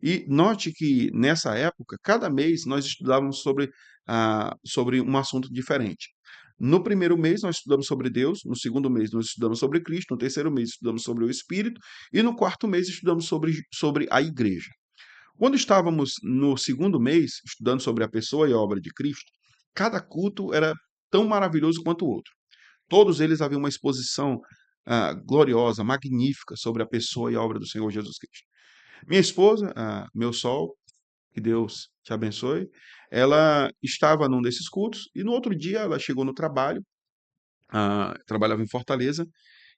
A: E note que nessa época, cada mês nós estudávamos sobre um assunto diferente. No primeiro mês nós estudamos sobre Deus, no segundo mês nós estudamos sobre Cristo, no terceiro mês estudamos sobre o Espírito e no quarto mês estudamos sobre a igreja. Quando estávamos no segundo mês estudando sobre a pessoa e a obra de Cristo, cada culto era tão maravilhoso quanto o outro. Todos eles haviam uma exposição gloriosa, magnífica sobre a pessoa e a obra do Senhor Jesus Cristo. Minha esposa, meu sol, que Deus te abençoe, ela estava num desses cultos e no outro dia ela chegou no trabalho, trabalhava em Fortaleza,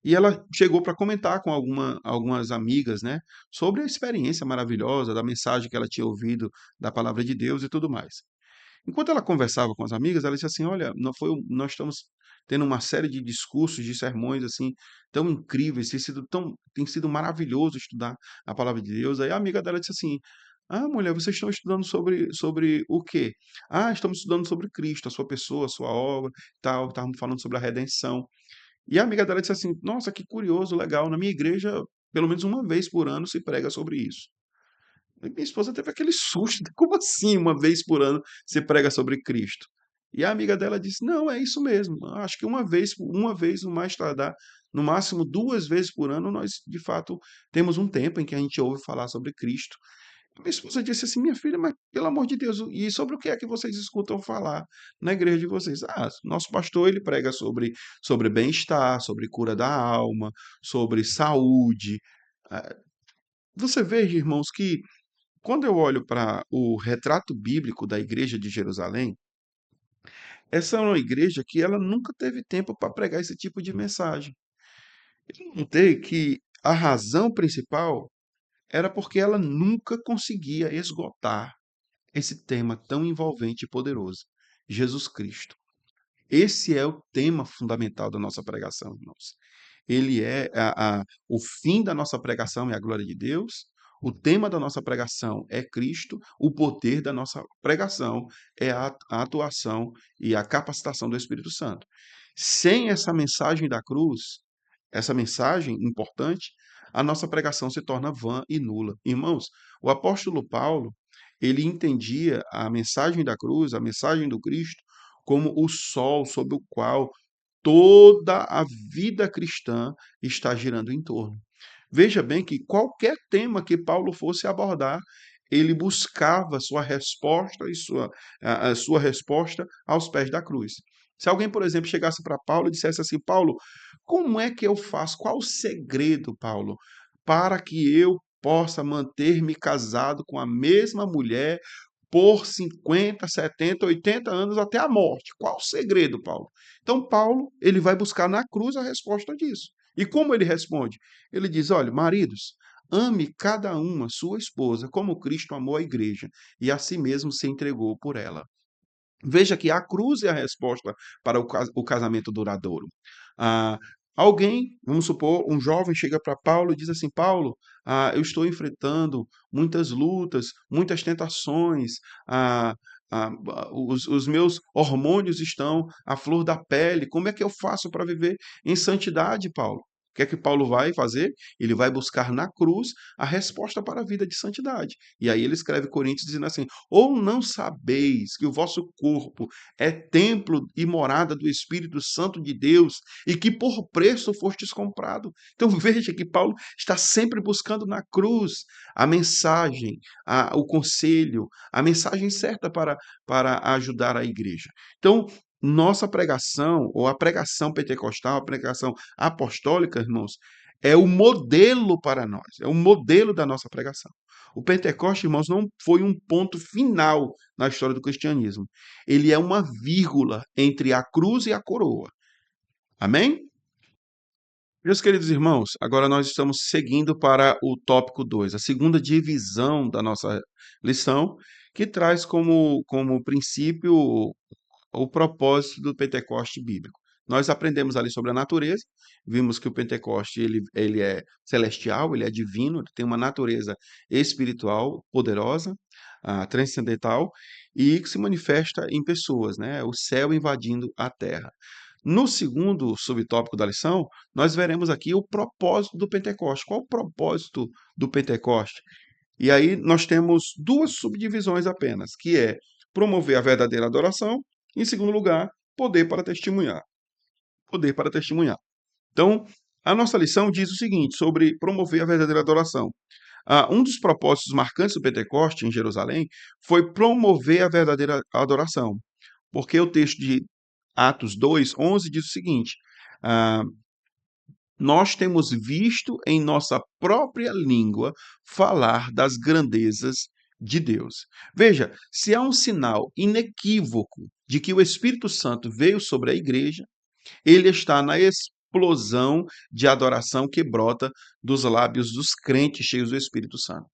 A: e ela chegou para comentar com algumas amigas, né, sobre a experiência maravilhosa da mensagem que ela tinha ouvido da palavra de Deus e tudo mais. Enquanto ela conversava com as amigas, ela disse assim: "Olha, nós estamos tendo uma série de discursos, de sermões, assim, tão incríveis, tem sido maravilhoso estudar a palavra de Deus". Aí a amiga dela disse assim: "Ah, mulher, vocês estão estudando sobre o quê?". "Ah, estamos estudando sobre Cristo, a sua pessoa, a sua obra, tal, estávamos falando sobre a redenção". E a amiga dela disse assim: "Nossa, que curioso, legal, na minha igreja, pelo menos uma vez por ano se prega sobre isso". E minha esposa teve aquele susto, como assim uma vez por ano se prega sobre Cristo? E a amiga dela disse: "Não, é isso mesmo, acho que uma vez, no mais tardar, no máximo 2 vezes por ano, nós de fato temos um tempo em que a gente ouve falar sobre Cristo". Minha esposa disse assim: "Minha filha, mas pelo amor de Deus, e sobre o que é que vocês escutam falar na igreja de vocês?". "Ah, nosso pastor ele prega sobre bem-estar, sobre cura da alma, sobre saúde". Ah, você veja, irmãos, que quando eu olho para o retrato bíblico da igreja de Jerusalém, essa é uma igreja que ela nunca teve tempo para pregar esse tipo de mensagem. Eu notei que a razão principal era porque ela nunca conseguia esgotar esse tema tão envolvente e poderoso, Jesus Cristo. Esse é o tema fundamental da nossa pregação, irmãos. Ele é o fim da nossa pregação é a glória de Deus, o tema da nossa pregação é Cristo, o poder da nossa pregação é a atuação e a capacitação do Espírito Santo. Sem essa mensagem da cruz, essa mensagem importante, a nossa pregação se torna vã e nula. Irmãos, o apóstolo Paulo, ele entendia a mensagem da cruz, a mensagem do Cristo, como o sol sob o qual toda a vida cristã está girando em torno. Veja bem que qualquer tema que Paulo fosse abordar, ele buscava sua resposta e a sua resposta aos pés da cruz. Se alguém, por exemplo, chegasse para Paulo e dissesse assim: "Paulo, como é que eu faço? Qual o segredo, Paulo, para que eu possa manter-me casado com a mesma mulher por 50, 70, 80 anos até a morte? Qual o segredo, Paulo?". Então, Paulo, ele vai buscar na cruz a resposta disso. E como ele responde? Ele diz: "Olha, maridos, ame cada uma sua esposa como Cristo amou a igreja e a si mesmo se entregou por ela". Veja que a cruz é a resposta para o casamento duradouro. Ah, alguém, vamos supor, um jovem chega para Paulo e diz assim: "Paulo, eu estou enfrentando muitas lutas, muitas tentações, ah, os meus hormônios estão à flor da pele. Como é que eu faço para viver em santidade, Paulo?". O que é que Paulo vai fazer? Ele vai buscar na cruz a resposta para a vida de santidade. E aí ele escreve Coríntios dizendo assim: "Ou não sabeis que o vosso corpo é templo e morada do Espírito Santo de Deus, e que por preço fostes comprado?". Então veja que Paulo está sempre buscando na cruz a mensagem, o conselho, a mensagem certa para ajudar a igreja. Então, nossa pregação, ou a pregação pentecostal, a pregação apostólica, irmãos, é o modelo para nós, é o modelo da nossa pregação. O Pentecoste, irmãos, não foi um ponto final na história do cristianismo. Ele é uma vírgula entre a cruz e a coroa. Amém? Meus queridos irmãos, agora nós estamos seguindo para o tópico 2, a segunda divisão da nossa lição, que traz como princípio o propósito do Pentecoste bíblico. Nós aprendemos ali sobre a natureza, vimos que o Pentecoste ele é celestial, ele é divino, ele tem uma natureza espiritual poderosa, transcendental, e que se manifesta em pessoas, né? O céu invadindo a terra. No segundo subtópico da lição, nós veremos aqui o propósito do Pentecoste. Qual o propósito do Pentecoste? E aí nós temos duas subdivisões apenas, que é promover a verdadeira adoração, em segundo lugar, poder para testemunhar. Poder para testemunhar. Então, a nossa lição diz o seguinte sobre promover a verdadeira adoração. Um dos propósitos marcantes do Pentecoste em Jerusalém foi promover a verdadeira adoração. Porque o texto de Atos 2:11 diz o seguinte: ah, nós temos visto em nossa própria língua falar das grandezas de Deus. Veja, se há um sinal inequívoco de que o Espírito Santo veio sobre a igreja, ele está na explosão de adoração que brota dos lábios dos crentes cheios do Espírito Santo.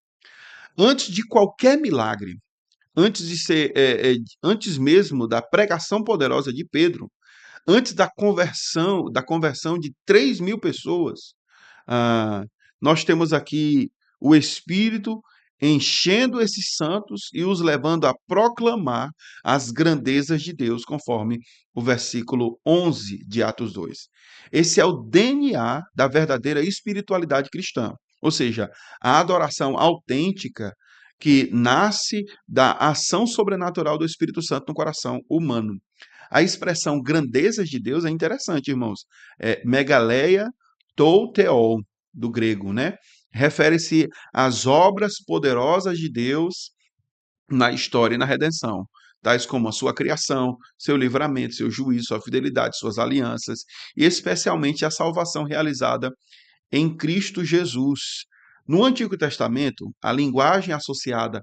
A: Antes de qualquer milagre, antes mesmo da pregação poderosa de Pedro, antes da conversão de 3.000 pessoas, ah, nós temos aqui o Espírito enchendo esses santos e os levando a proclamar as grandezas de Deus, conforme o versículo 11 de Atos 2. Esse é o DNA da verdadeira espiritualidade cristã, ou seja, a adoração autêntica que nasce da ação sobrenatural do Espírito Santo no coração humano. A expressão grandezas de Deus é interessante, irmãos. É megaleia tou theon, do grego, né? Refere-se às obras poderosas de Deus na história e na redenção, tais como a sua criação, seu livramento, seu juízo, sua fidelidade, suas alianças, e especialmente a salvação realizada em Cristo Jesus. No Antigo Testamento, a linguagem é associada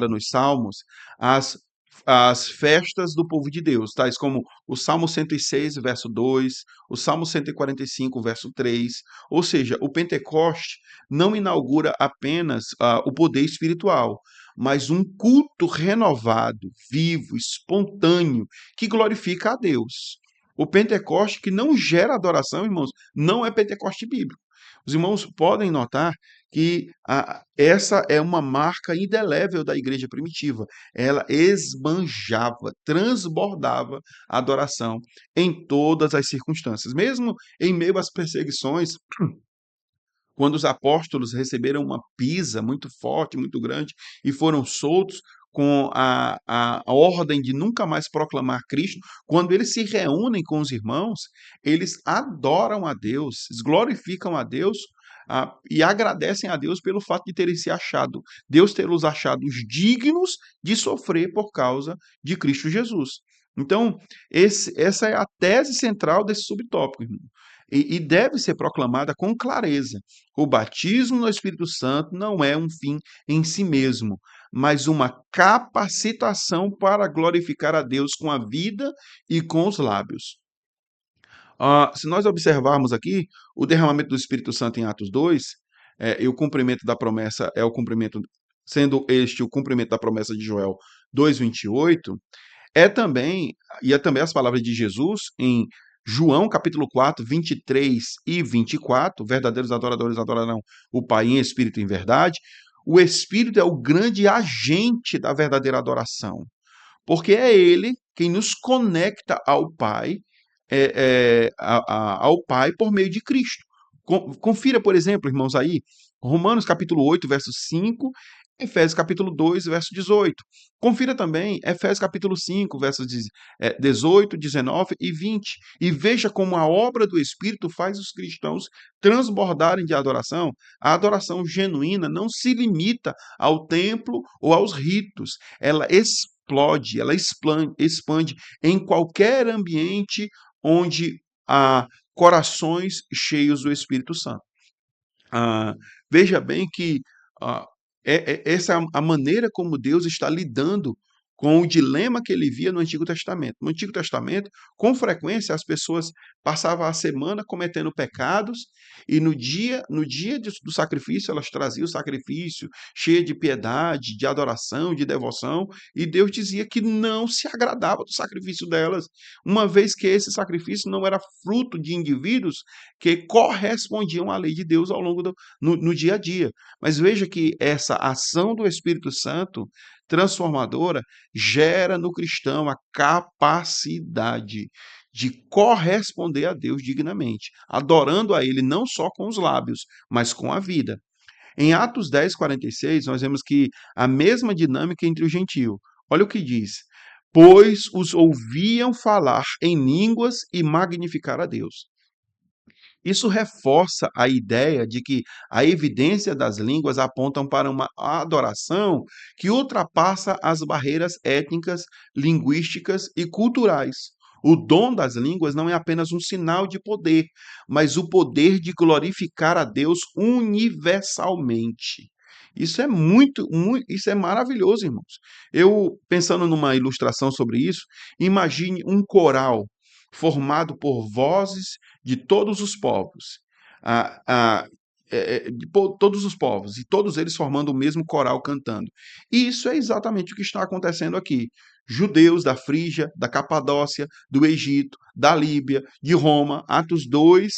A: nos Salmos às, às festas do povo de Deus, tais como o Salmo 106, verso 2, o Salmo 145, verso 3. Ou seja, o Pentecoste não inaugura apenas o poder espiritual, mas um culto renovado, vivo, espontâneo, que glorifica a Deus. O Pentecoste que não gera adoração, irmãos, não é Pentecoste bíblico. Os irmãos podem notar que essa é uma marca indelével da igreja primitiva. Ela esbanjava, transbordava a adoração em todas as circunstâncias. Mesmo em meio às perseguições, quando os apóstolos receberam uma pisa muito forte, muito grande, e foram soltos com a ordem de nunca mais proclamar Cristo, quando eles se reúnem com os irmãos, eles adoram a Deus, eles glorificam a Deus e agradecem a Deus pelo fato de terem se achado, Deus ter os achados dignos de sofrer por causa de Cristo Jesus. Então, essa é a tese central desse subtópico, irmão. E deve ser proclamada com clareza. O batismo no Espírito Santo não é um fim em si mesmo, mas uma capacitação para glorificar a Deus com a vida e com os lábios. Se nós observarmos aqui o derramamento do Espírito Santo em Atos 2, e o cumprimento da promessa é o cumprimento, sendo este o cumprimento da promessa de Joel 2:28, é também as palavras de Jesus em João capítulo 4, 23 e 24, verdadeiros adoradores adorarão o Pai em espírito e em verdade. O Espírito é o grande agente da verdadeira adoração, porque é ele quem nos conecta ao Pai, ao Pai por meio de Cristo. Confira, por exemplo, irmãos, aí, Romanos capítulo 8, verso 5, Efésios capítulo 2, verso 18. Confira também Efésios capítulo 5, versos 18, 19 e 20. E veja como a obra do Espírito faz os cristãos transbordarem de adoração. A adoração genuína não se limita ao templo ou aos ritos. Ela explode, ela expande em qualquer ambiente onde há corações cheios do Espírito Santo. Veja bem que ah, essa é a maneira como Deus está lidando com o dilema que ele via no Antigo Testamento. No Antigo Testamento, com frequência, as pessoas passavam a semana cometendo pecados e no dia do sacrifício, elas traziam o sacrifício cheio de piedade, de adoração, de devoção, e Deus dizia que não se agradava do sacrifício delas, uma vez que esse sacrifício não era fruto de indivíduos que correspondiam à lei de Deus ao longo no dia a dia. Mas veja que essa ação do Espírito Santo transformadora gera no cristão a capacidade de corresponder a Deus dignamente, adorando a Ele não só com os lábios, mas com a vida. Em Atos 10, 46, nós vemos que a mesma dinâmica entre o gentio. Olha o que diz: pois os ouviam falar em línguas e magnificar a Deus. Isso reforça a ideia de que a evidência das línguas apontam para uma adoração que ultrapassa as barreiras étnicas, linguísticas e culturais. O dom das línguas não é apenas um sinal de poder, mas o poder de glorificar a Deus universalmente. Isso é isso é maravilhoso, irmãos. Eu, pensando numa ilustração sobre isso, imagine um coral formado por vozes de todos os povos, ah, ah, todos os povos, e todos eles formando o mesmo coral cantando. E isso é exatamente o que está acontecendo aqui. Judeus da Frígia, da Capadócia, do Egito, da Líbia, de Roma, Atos 2,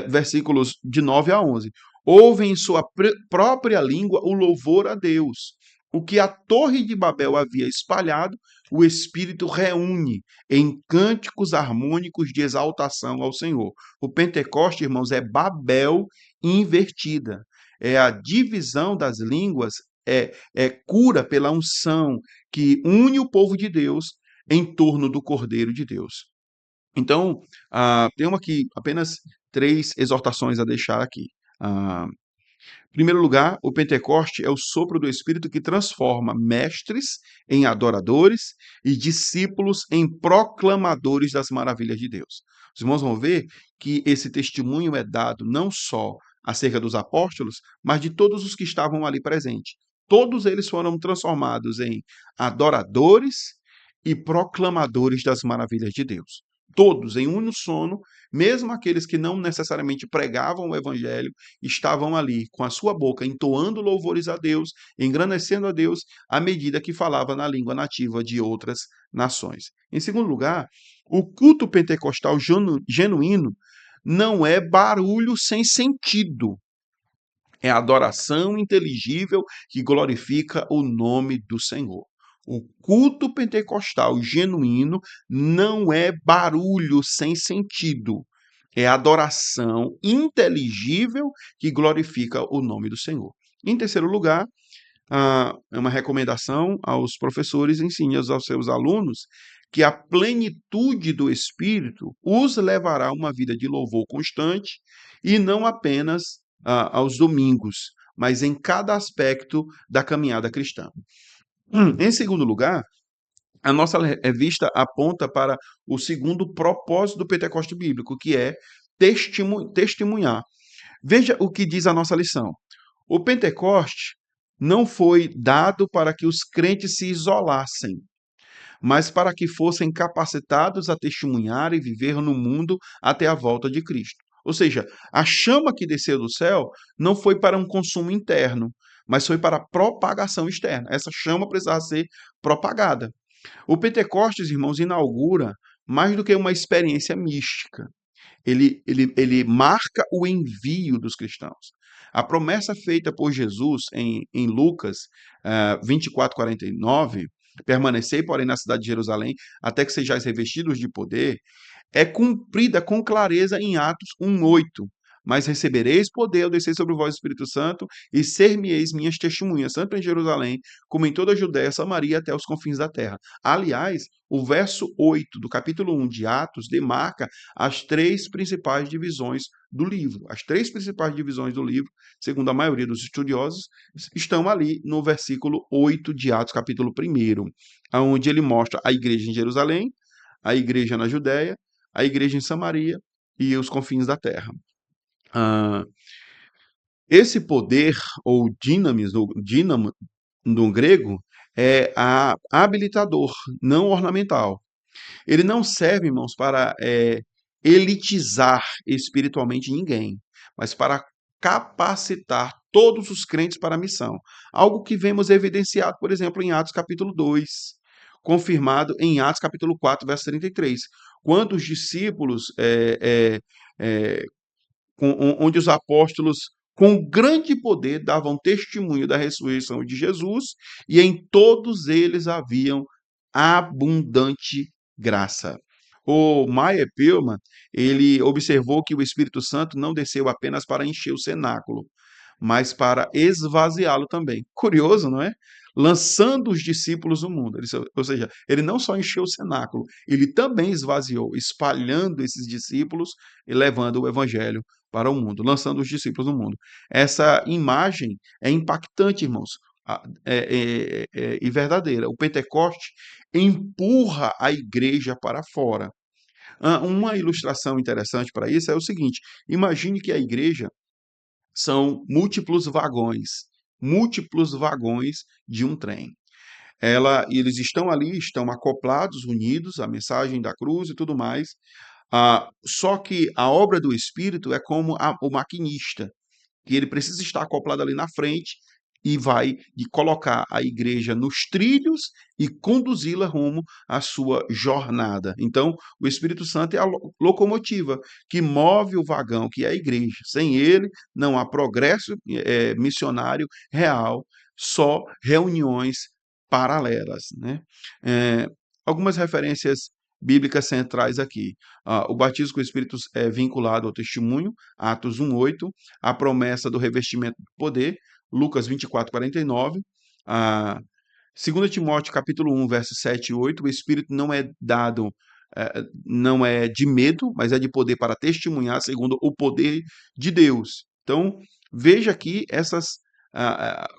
A: versículos de 9 a 11. Ouvem em sua própria língua o louvor a Deus. O que a Torre de Babel havia espalhado, o Espírito reúne em cânticos harmônicos de exaltação ao Senhor. O Pentecoste, irmãos, é Babel invertida. É a divisão das línguas, é cura pela unção que une o povo de Deus em torno do Cordeiro de Deus. Então, temos aqui apenas 3 exortações a deixar aqui. Em primeiro lugar, o Pentecoste é o sopro do Espírito que transforma mestres em adoradores e discípulos em proclamadores das maravilhas de Deus. Os irmãos vão ver que esse testemunho é dado não só acerca dos apóstolos, mas de todos os que estavam ali presentes. Todos eles foram transformados em adoradores e proclamadores das maravilhas de Deus. Todos em uníssono, mesmo aqueles que não necessariamente pregavam o evangelho, estavam ali com a sua boca entoando louvores a Deus, engrandecendo a Deus, à medida que falava na língua nativa de outras nações. Em segundo lugar, o culto pentecostal genuíno não é barulho sem sentido. É adoração inteligível que glorifica o nome do Senhor. O culto pentecostal genuíno não é barulho sem sentido. É adoração inteligível que glorifica o nome do Senhor. Em terceiro lugar, é uma recomendação aos professores: ensine aos seus alunos que a plenitude do Espírito os levará a uma vida de louvor constante e não apenas aos domingos, mas em cada aspecto da caminhada cristã. Em segundo lugar, a nossa revista aponta para o segundo propósito do Pentecoste bíblico, que é testemunhar. Veja o que diz a nossa lição. O Pentecoste não foi dado para que os crentes se isolassem, mas para que fossem capacitados a testemunhar e viver no mundo até a volta de Cristo. Ou seja, a chama que desceu do céu não foi para um consumo interno, mas foi para a propagação externa. Essa chama precisava ser propagada. O Pentecostes, irmãos, inaugura mais do que uma experiência mística. Ele marca o envio dos cristãos. A promessa feita por Jesus em Lucas 24, 49, permanecei, porém, na cidade de Jerusalém, até que sejais revestidos de poder, é cumprida com clareza em Atos 1:8. Mas recebereis poder ao descer sobre vós o Espírito Santo, e ser-me-eis minhas testemunhas, tanto em Jerusalém, como em toda a Judéia, Samaria, até os confins da terra. Aliás, o verso 8 do capítulo 1 de Atos demarca as 3 principais divisões do livro. As 3 principais divisões do livro, segundo a maioria dos estudiosos, estão ali no versículo 8 de Atos, capítulo 1, onde ele mostra a igreja em Jerusalém, a igreja na Judéia, a igreja em Samaria e os confins da terra. Esse poder, ou dínamo no grego, é habilitador, não ornamental. Ele não serve, irmãos, para elitizar espiritualmente ninguém, mas para capacitar todos os crentes para a missão. Algo que vemos evidenciado, por exemplo, em Atos capítulo 2, confirmado em Atos capítulo 4, verso 33, quando os discípulos, onde os apóstolos, com grande poder, davam testemunho da ressurreição de Jesus, e em todos eles haviam abundante graça. O Meyer Pearlman, ele observou que o Espírito Santo não desceu apenas para encher o cenáculo, mas para esvaziá-lo também. Curioso, não é? Lançando os discípulos no mundo. Ou seja, ele não só encheu o cenáculo, ele também esvaziou, espalhando esses discípulos e levando o evangelho para o mundo, lançando os discípulos no mundo. Essa imagem é impactante, irmãos, e verdadeira. O Pentecoste empurra a igreja para fora. Uma ilustração interessante para isso é o seguinte: imagine que a igreja são múltiplos vagões de um trem. Eles estão ali, estão acoplados, unidos, a mensagem da cruz e tudo mais. Só que a obra do Espírito é como o maquinista, que ele precisa estar acoplado ali na frente e vai de colocar a igreja nos trilhos e conduzi-la rumo à sua jornada. Então, o Espírito Santo é a locomotiva que move o vagão, que é a igreja. Sem ele, não há progresso missionário real, só reuniões paralelas, né? Eh, Algumas referências bíblicas centrais aqui. O batismo com o Espírito é vinculado ao testemunho, Atos 1:8, a promessa do revestimento do poder, Lucas 24:49, a 2 Timóteo capítulo 1, versos 7 e 8, o Espírito não é dado, não é de medo, mas é de poder para testemunhar segundo o poder de Deus. Então, veja aqui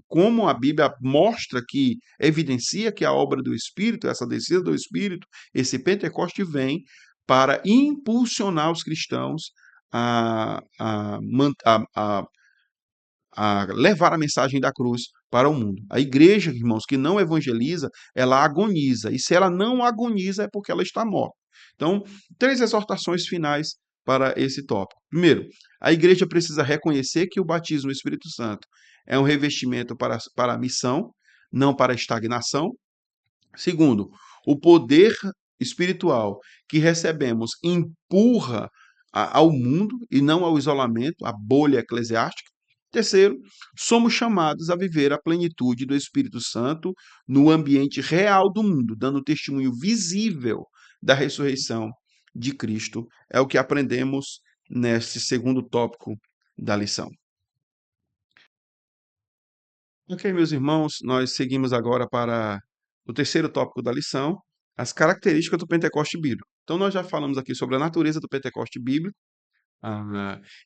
A: como a Bíblia mostra que evidencia que a obra do Espírito, essa descida do Espírito, esse Pentecoste vem para impulsionar os cristãos a levar a mensagem da cruz para o mundo. A igreja, irmãos, que não evangeliza, ela agoniza. E se ela não agoniza, é porque ela está morta. Então, três exortações finais para esse tópico. Primeiro, a igreja precisa reconhecer que o batismo no Espírito Santo é um revestimento para a missão, não para a estagnação. Segundo, o poder espiritual que recebemos empurra ao mundo e não ao isolamento, à bolha eclesiástica. Terceiro, somos chamados a viver a plenitude do Espírito Santo no ambiente real do mundo, dando testemunho visível da ressurreição de Cristo. É o que aprendemos neste segundo tópico da lição. Ok, meus irmãos, nós seguimos agora para o terceiro tópico da lição, as características do Pentecoste bíblico. Então, nós já falamos aqui sobre a natureza do Pentecoste bíblico,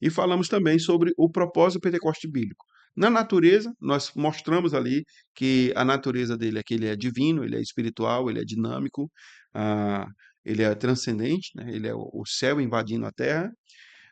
A: e falamos também sobre o propósito do Pentecoste bíblico. Na natureza, nós mostramos ali que a natureza dele é que ele é divino, ele é espiritual, ele é dinâmico, ele é transcendente, né? Ele é o céu invadindo a terra.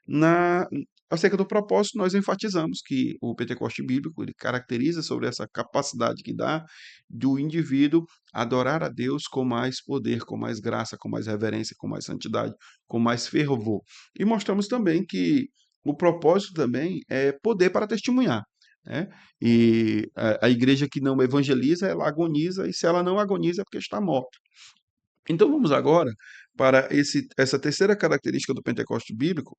A: Na Acerca do propósito, nós enfatizamos que o Pentecoste bíblico, ele caracteriza sobre essa capacidade que dá do indivíduo adorar a Deus com mais poder, com mais graça, com mais reverência, com mais santidade, com mais fervor. E mostramos também que o propósito também é poder para testemunhar, né? E a igreja que não evangeliza, ela agoniza, e se ela não agoniza é porque está morta. Então vamos agora para essa terceira característica do Pentecoste bíblico,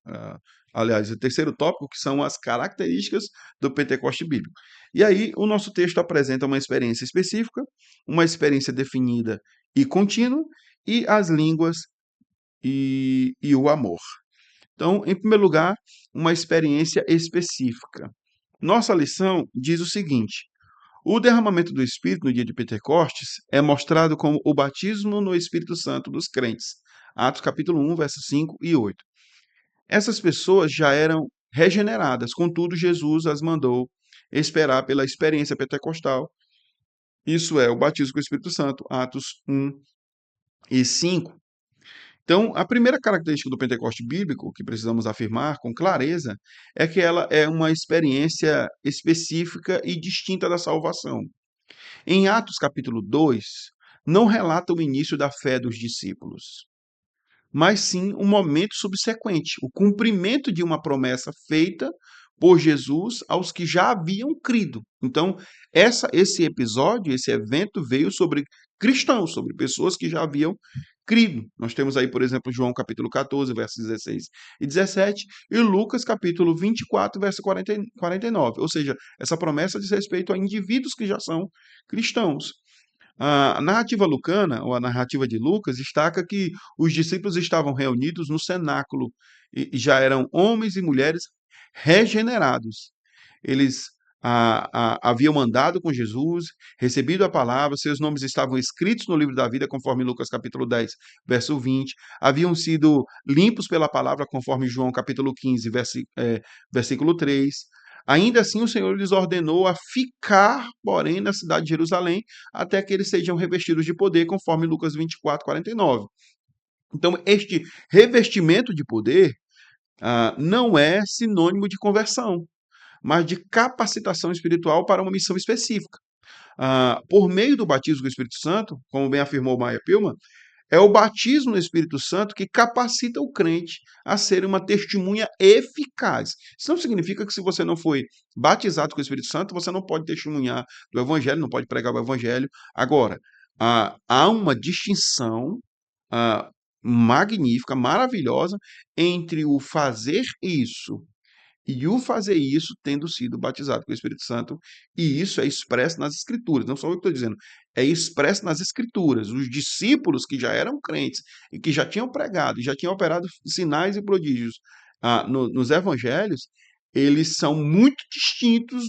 A: aliás, o terceiro tópico, que são as características do Pentecoste bíblico. E aí o nosso texto apresenta uma experiência específica, uma experiência definida e contínua, e as línguas e o amor. Então, em primeiro lugar, uma experiência específica. Nossa lição diz o seguinte: o derramamento do Espírito no dia de Pentecostes é mostrado como o batismo no Espírito Santo dos crentes. Atos capítulo 1, versos 5 e 8. Essas pessoas já eram regeneradas, contudo, Jesus as mandou esperar pela experiência pentecostal. Isso é o batismo com o Espírito Santo, Atos 1 e 5. Então, a primeira característica do Pentecoste bíblico que precisamos afirmar com clareza é que ela é uma experiência específica e distinta da salvação. Em Atos capítulo 2, não relata o início da fé dos discípulos, mas sim um momento subsequente, o cumprimento de uma promessa feita por Jesus aos que já haviam crido. Então, esse episódio, esse evento veio sobre cristãos, sobre pessoas que já haviam crido. Nós temos aí, por exemplo, João capítulo 14, versos 16 e 17, e Lucas capítulo 24, verso 49. Ou seja, essa promessa diz respeito a indivíduos que já são cristãos. A narrativa lucana, ou a narrativa de Lucas, destaca que os discípulos estavam reunidos no cenáculo e já eram homens e mulheres regenerados. eles haviam andado com Jesus, recebido a palavra, seus nomes estavam escritos no livro da vida, conforme Lucas capítulo 10, verso 20, haviam sido limpos pela palavra, conforme João capítulo 15, versículo 3. Ainda assim, o Senhor lhes ordenou a ficar, porém, na cidade de Jerusalém, até que eles sejam revestidos de poder, conforme Lucas 24, 49. Então, este revestimento de poder não é sinônimo de conversão, mas de capacitação espiritual para uma missão específica. Por meio do batismo com o Espírito Santo, como bem afirmou Maya Pilman, é o batismo no Espírito Santo que capacita o crente a ser uma testemunha eficaz. Isso não significa que se você não foi batizado com o Espírito Santo, você não pode testemunhar do Evangelho, não pode pregar o Evangelho. Agora, há uma distinção ah, magnífica, maravilhosa, entre o fazer isso e o fazer isso tendo sido batizado com o Espírito Santo, e isso é expresso nas Escrituras, não sou eu que estou dizendo, é expresso nas Escrituras. Os discípulos que já eram crentes e que já tinham pregado, e já tinham operado sinais e prodígios nos evangelhos, eles são muito distintos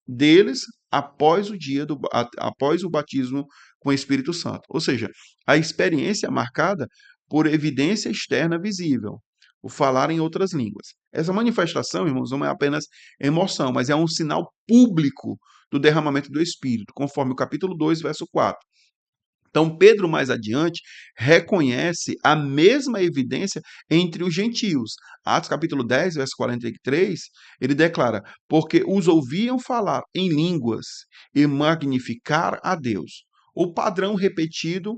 A: deles após o batismo com o Espírito Santo. Ou seja, a experiência é marcada por evidência externa visível, o falar em outras línguas. Essa manifestação, irmãos, não é apenas emoção, mas é um sinal público do derramamento do Espírito, conforme o capítulo 2, verso 4. Então, Pedro, mais adiante, reconhece a mesma evidência entre os gentios. Atos capítulo 10, verso 43, ele declara: porque os ouviam falar em línguas e magnificar a Deus. O padrão repetido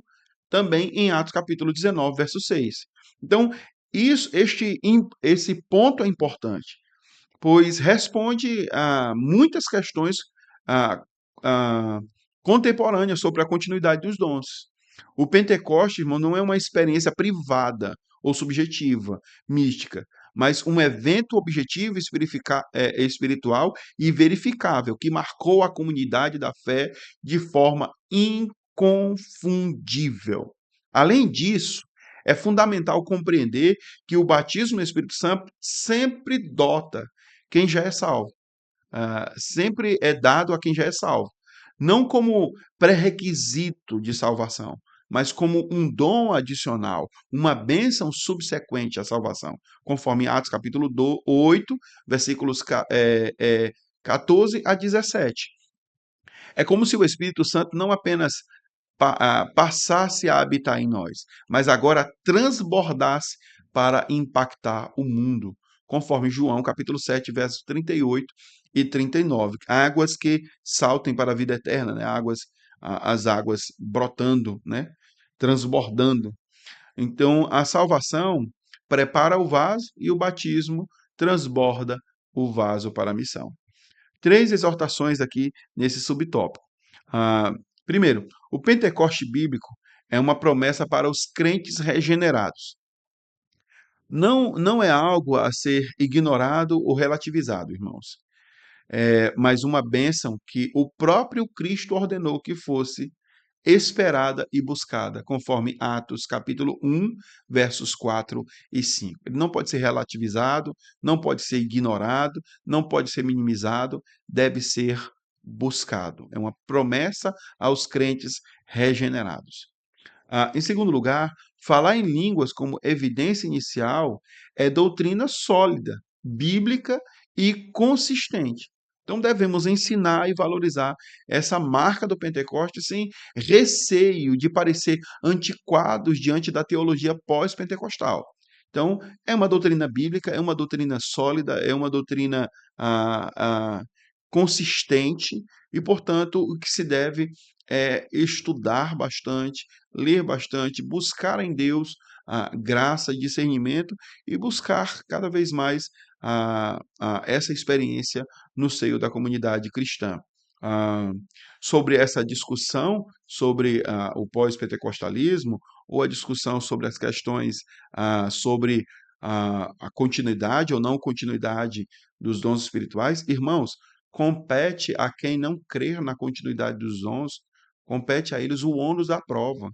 A: também em Atos capítulo 19, verso 6. Então, esse ponto é importante, pois responde a muitas questões ah, ah, contemporâneas sobre a continuidade dos dons. O Pentecostes, irmão, não é uma experiência privada ou subjetiva, mística, mas um evento objetivo espiritual e verificável, que marcou a comunidade da fé de forma inconfundível. Além disso, é fundamental compreender que o batismo no Espírito Santo sempre dota quem já é salvo. Sempre é dado a quem já é salvo. Não como pré-requisito de salvação, mas como um dom adicional, uma bênção subsequente à salvação, conforme Atos capítulo 8, versículos 14 a 17. É como se o Espírito Santo não apenas passasse a habitar em nós, mas agora transbordasse para impactar o mundo, conforme João capítulo 7, versos 38 e 39. Águas que saltem para a vida eterna, né? As águas brotando, né? Transbordando. Então, a salvação prepara o vaso e o batismo transborda o vaso para a missão. 3 exortações aqui nesse subtópico. Primeiro, o Pentecoste bíblico é uma promessa para os crentes regenerados. Não é algo a ser ignorado ou relativizado, irmãos. Mas uma bênção que o próprio Cristo ordenou que fosse esperada e buscada, conforme Atos capítulo 1, versos 4 e 5. Ele não pode ser relativizado, não pode ser ignorado, não pode ser minimizado, deve ser buscado. É uma promessa aos crentes regenerados. Em segundo lugar, falar em línguas como evidência inicial é doutrina sólida, bíblica e consistente. Então devemos ensinar e valorizar essa marca do Pentecoste sem receio de parecer antiquados diante da teologia pós-pentecostal. Então, é uma doutrina bíblica, é uma doutrina sólida, é uma doutrina consistente e, portanto, o que se deve é estudar bastante, ler bastante, buscar em Deus a graça, discernimento e buscar cada vez mais essa experiência no seio da comunidade cristã. Ah, Sobre essa discussão sobre o pós-pentecostalismo ou a discussão sobre as questões sobre a continuidade ou não continuidade dos dons espirituais, irmãos, compete a quem não crer na continuidade dos dons, compete a eles o ônus da prova,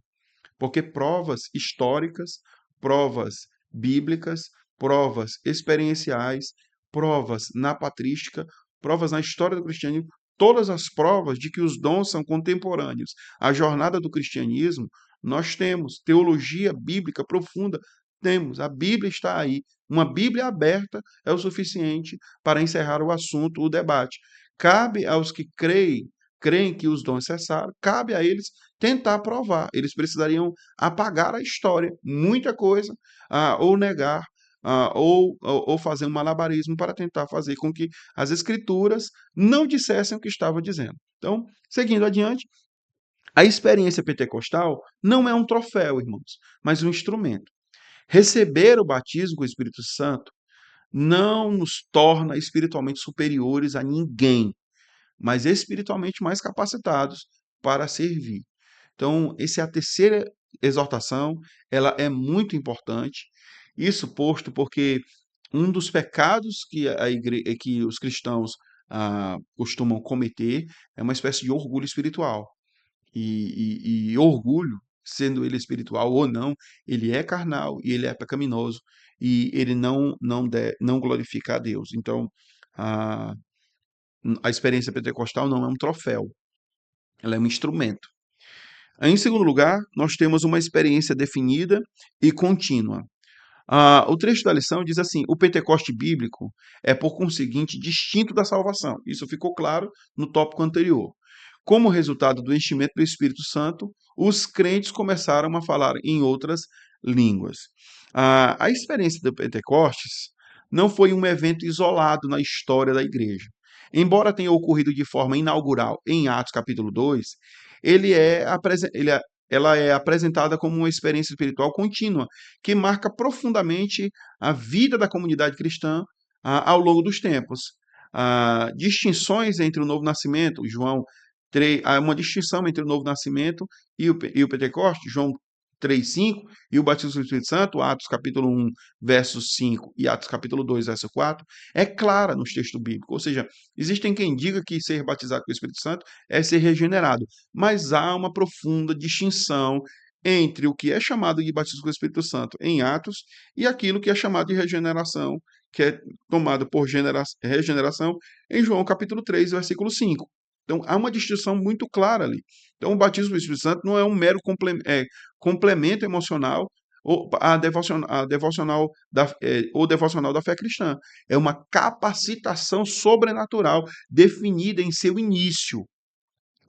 A: porque provas históricas, provas bíblicas, provas experienciais, provas na patrística, provas na história do cristianismo, todas as provas de que os dons são contemporâneos à jornada do cristianismo, nós temos teologia bíblica profunda, temos, a Bíblia está aí. Uma Bíblia aberta é o suficiente para encerrar o assunto, o debate. Cabe aos que creem que os dons cessaram, cabe a eles tentar provar. Eles precisariam apagar a história, muita coisa, ou negar, ou fazer um malabarismo para tentar fazer com que as escrituras não dissessem o que estavam dizendo. Então, seguindo adiante, a experiência pentecostal não é um troféu, irmãos, mas um instrumento. Receber o batismo com o Espírito Santo não nos torna espiritualmente superiores a ninguém, mas espiritualmente mais capacitados para servir. Então, essa é a terceira exortação, ela é muito importante. Isso posto porque um dos pecados que os cristãos costumam cometer é uma espécie de orgulho espiritual. E orgulho, sendo ele espiritual ou não, ele é carnal e ele é pecaminoso e ele não glorifica a Deus. Então, a, a experiência pentecostal não é um troféu, ela é um instrumento. Em segundo lugar, nós temos uma experiência definida e contínua. O trecho da lição diz assim: o Pentecoste bíblico é, por conseguinte, distinto da salvação. Isso ficou claro no tópico anterior. Como resultado do enchimento do Espírito Santo, os crentes começaram a falar em outras línguas. A experiência do Pentecostes não foi um evento isolado na história da igreja. Embora tenha ocorrido de forma inaugural em Atos capítulo 2, ele é, ela é apresentada como uma experiência espiritual contínua, que marca profundamente a vida da comunidade cristã ao longo dos tempos. Distinções entre o novo nascimento, João 3, há uma distinção entre o novo nascimento e o Pentecoste, João 3:5, e o batismo do Espírito Santo, Atos capítulo 1, verso 5 e Atos capítulo 2, verso 4, é clara nos textos bíblicos. Ou seja, existem quem diga que ser batizado com o Espírito Santo é ser regenerado, mas há uma profunda distinção entre o que é chamado de batismo com o Espírito Santo em Atos e aquilo que é chamado de regeneração, que é tomado por regeneração em João capítulo 3, versículo 5. Então, há uma distinção muito clara ali. Então, o batismo do Espírito Santo não é um mero complemento emocional ou devocional da fé cristã. É uma capacitação sobrenatural definida em seu início,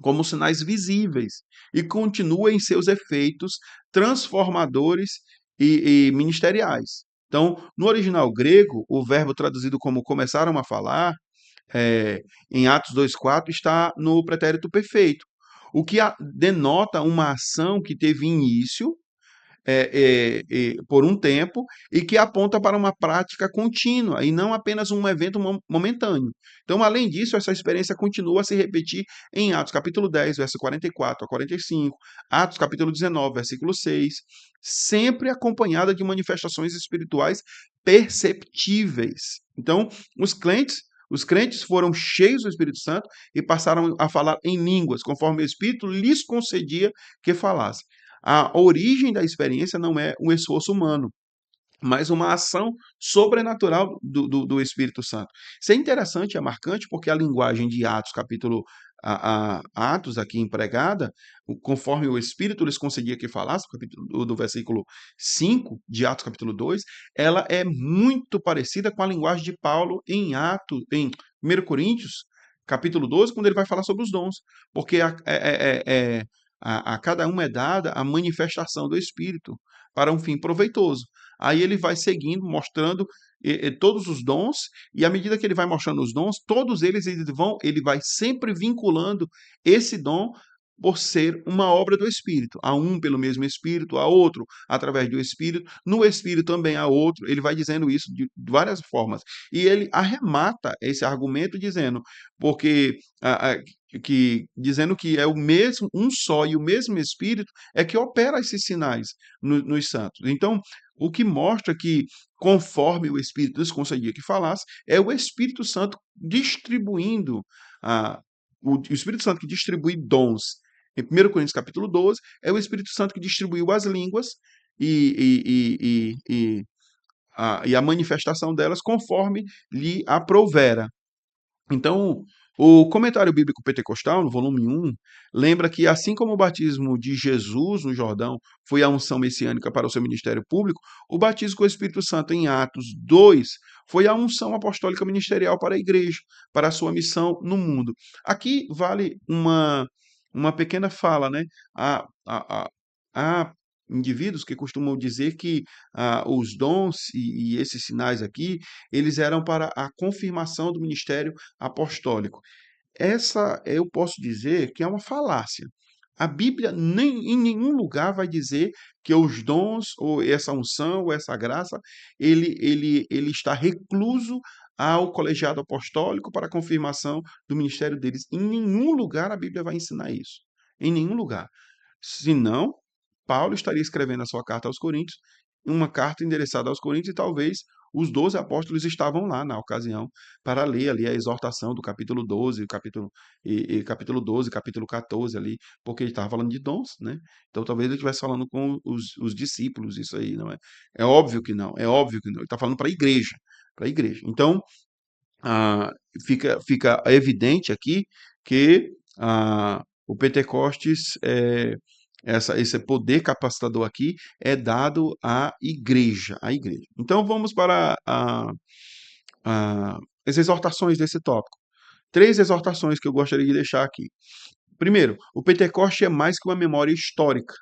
A: como sinais visíveis, e continua em seus efeitos transformadores e ministeriais. Então, no original grego, o verbo traduzido como começaram a falar, em Atos 2,4, está no pretérito perfeito, o que denota uma ação que teve início por um tempo e que aponta para uma prática contínua e não apenas um evento momentâneo. Então, além disso, essa experiência continua a se repetir em Atos capítulo 10, verso 44 a 45, Atos capítulo 19, versículo 6, sempre acompanhada de manifestações espirituais perceptíveis. Então, os crentes foram cheios do Espírito Santo e passaram a falar em línguas, conforme o Espírito lhes concedia que falassem. A origem da experiência não é um esforço humano, mas uma ação sobrenatural do Espírito Santo. Isso é interessante, é marcante, porque a linguagem de Atos, capítulo Atos, aqui empregada, conforme o Espírito lhes concedia que falasse, capítulo, do versículo 5 de Atos, capítulo 2, ela é muito parecida com a linguagem de Paulo em 1 Coríntios, capítulo 12, quando ele vai falar sobre os dons, porque a cada um é dada a manifestação do Espírito para um fim proveitoso. Aí ele vai seguindo, mostrando todos os dons, e à medida que ele vai mostrando os dons, todos ele vai sempre vinculando esse dom por ser uma obra do Espírito. A um pelo mesmo Espírito, a outro através do Espírito, no Espírito também a outro. Ele vai dizendo isso de várias formas. E ele arremata esse argumento dizendo, porque dizendo que é o mesmo, um só e o mesmo Espírito é que opera esses sinais nos santos. Então, o que mostra que, conforme o Espírito nos concedia que falasse, é o Espírito Santo distribuindo, o Espírito Santo que distribui dons. Em 1 Coríntios capítulo 12, é o Espírito Santo que distribuiu as línguas e a manifestação delas conforme lhe aprovera. Então, o comentário bíblico pentecostal, no volume 1, lembra que, assim como o batismo de Jesus no Jordão foi a unção messiânica para o seu ministério público, o batismo com o Espírito Santo em Atos 2 foi a unção apostólica ministerial para a igreja, para a sua missão no mundo. Aqui vale uma pequena fala, né? Há indivíduos que costumam dizer que os dons e esses sinais aqui, eles eram para a confirmação do ministério apostólico. Essa eu posso dizer que é uma falácia. A Bíblia nem em nenhum lugar vai dizer que os dons ou essa unção ou essa graça ele está recluso ao colegiado apostólico para a confirmação do ministério deles. Em nenhum lugar a Bíblia vai ensinar isso. Em nenhum lugar. Senão, Paulo estaria escrevendo a sua carta aos Coríntios, uma carta endereçada aos Coríntios, e talvez os 12 apóstolos estavam lá na ocasião para ler ali a exortação do capítulo 12, capítulo 12, capítulo 14 ali, porque ele estava falando de dons, né? Então talvez ele estivesse falando com os discípulos, isso aí, não é? É óbvio que não, é óbvio que não. Ele está falando para a igreja, para a igreja. Então, ah, fica evidente aqui que o Pentecostes, esse poder capacitador aqui é dado à igreja, à igreja. Então vamos para as exortações desse tópico. 3 exortações que eu gostaria de deixar aqui. Primeiro, o Pentecoste é mais que uma memória histórica,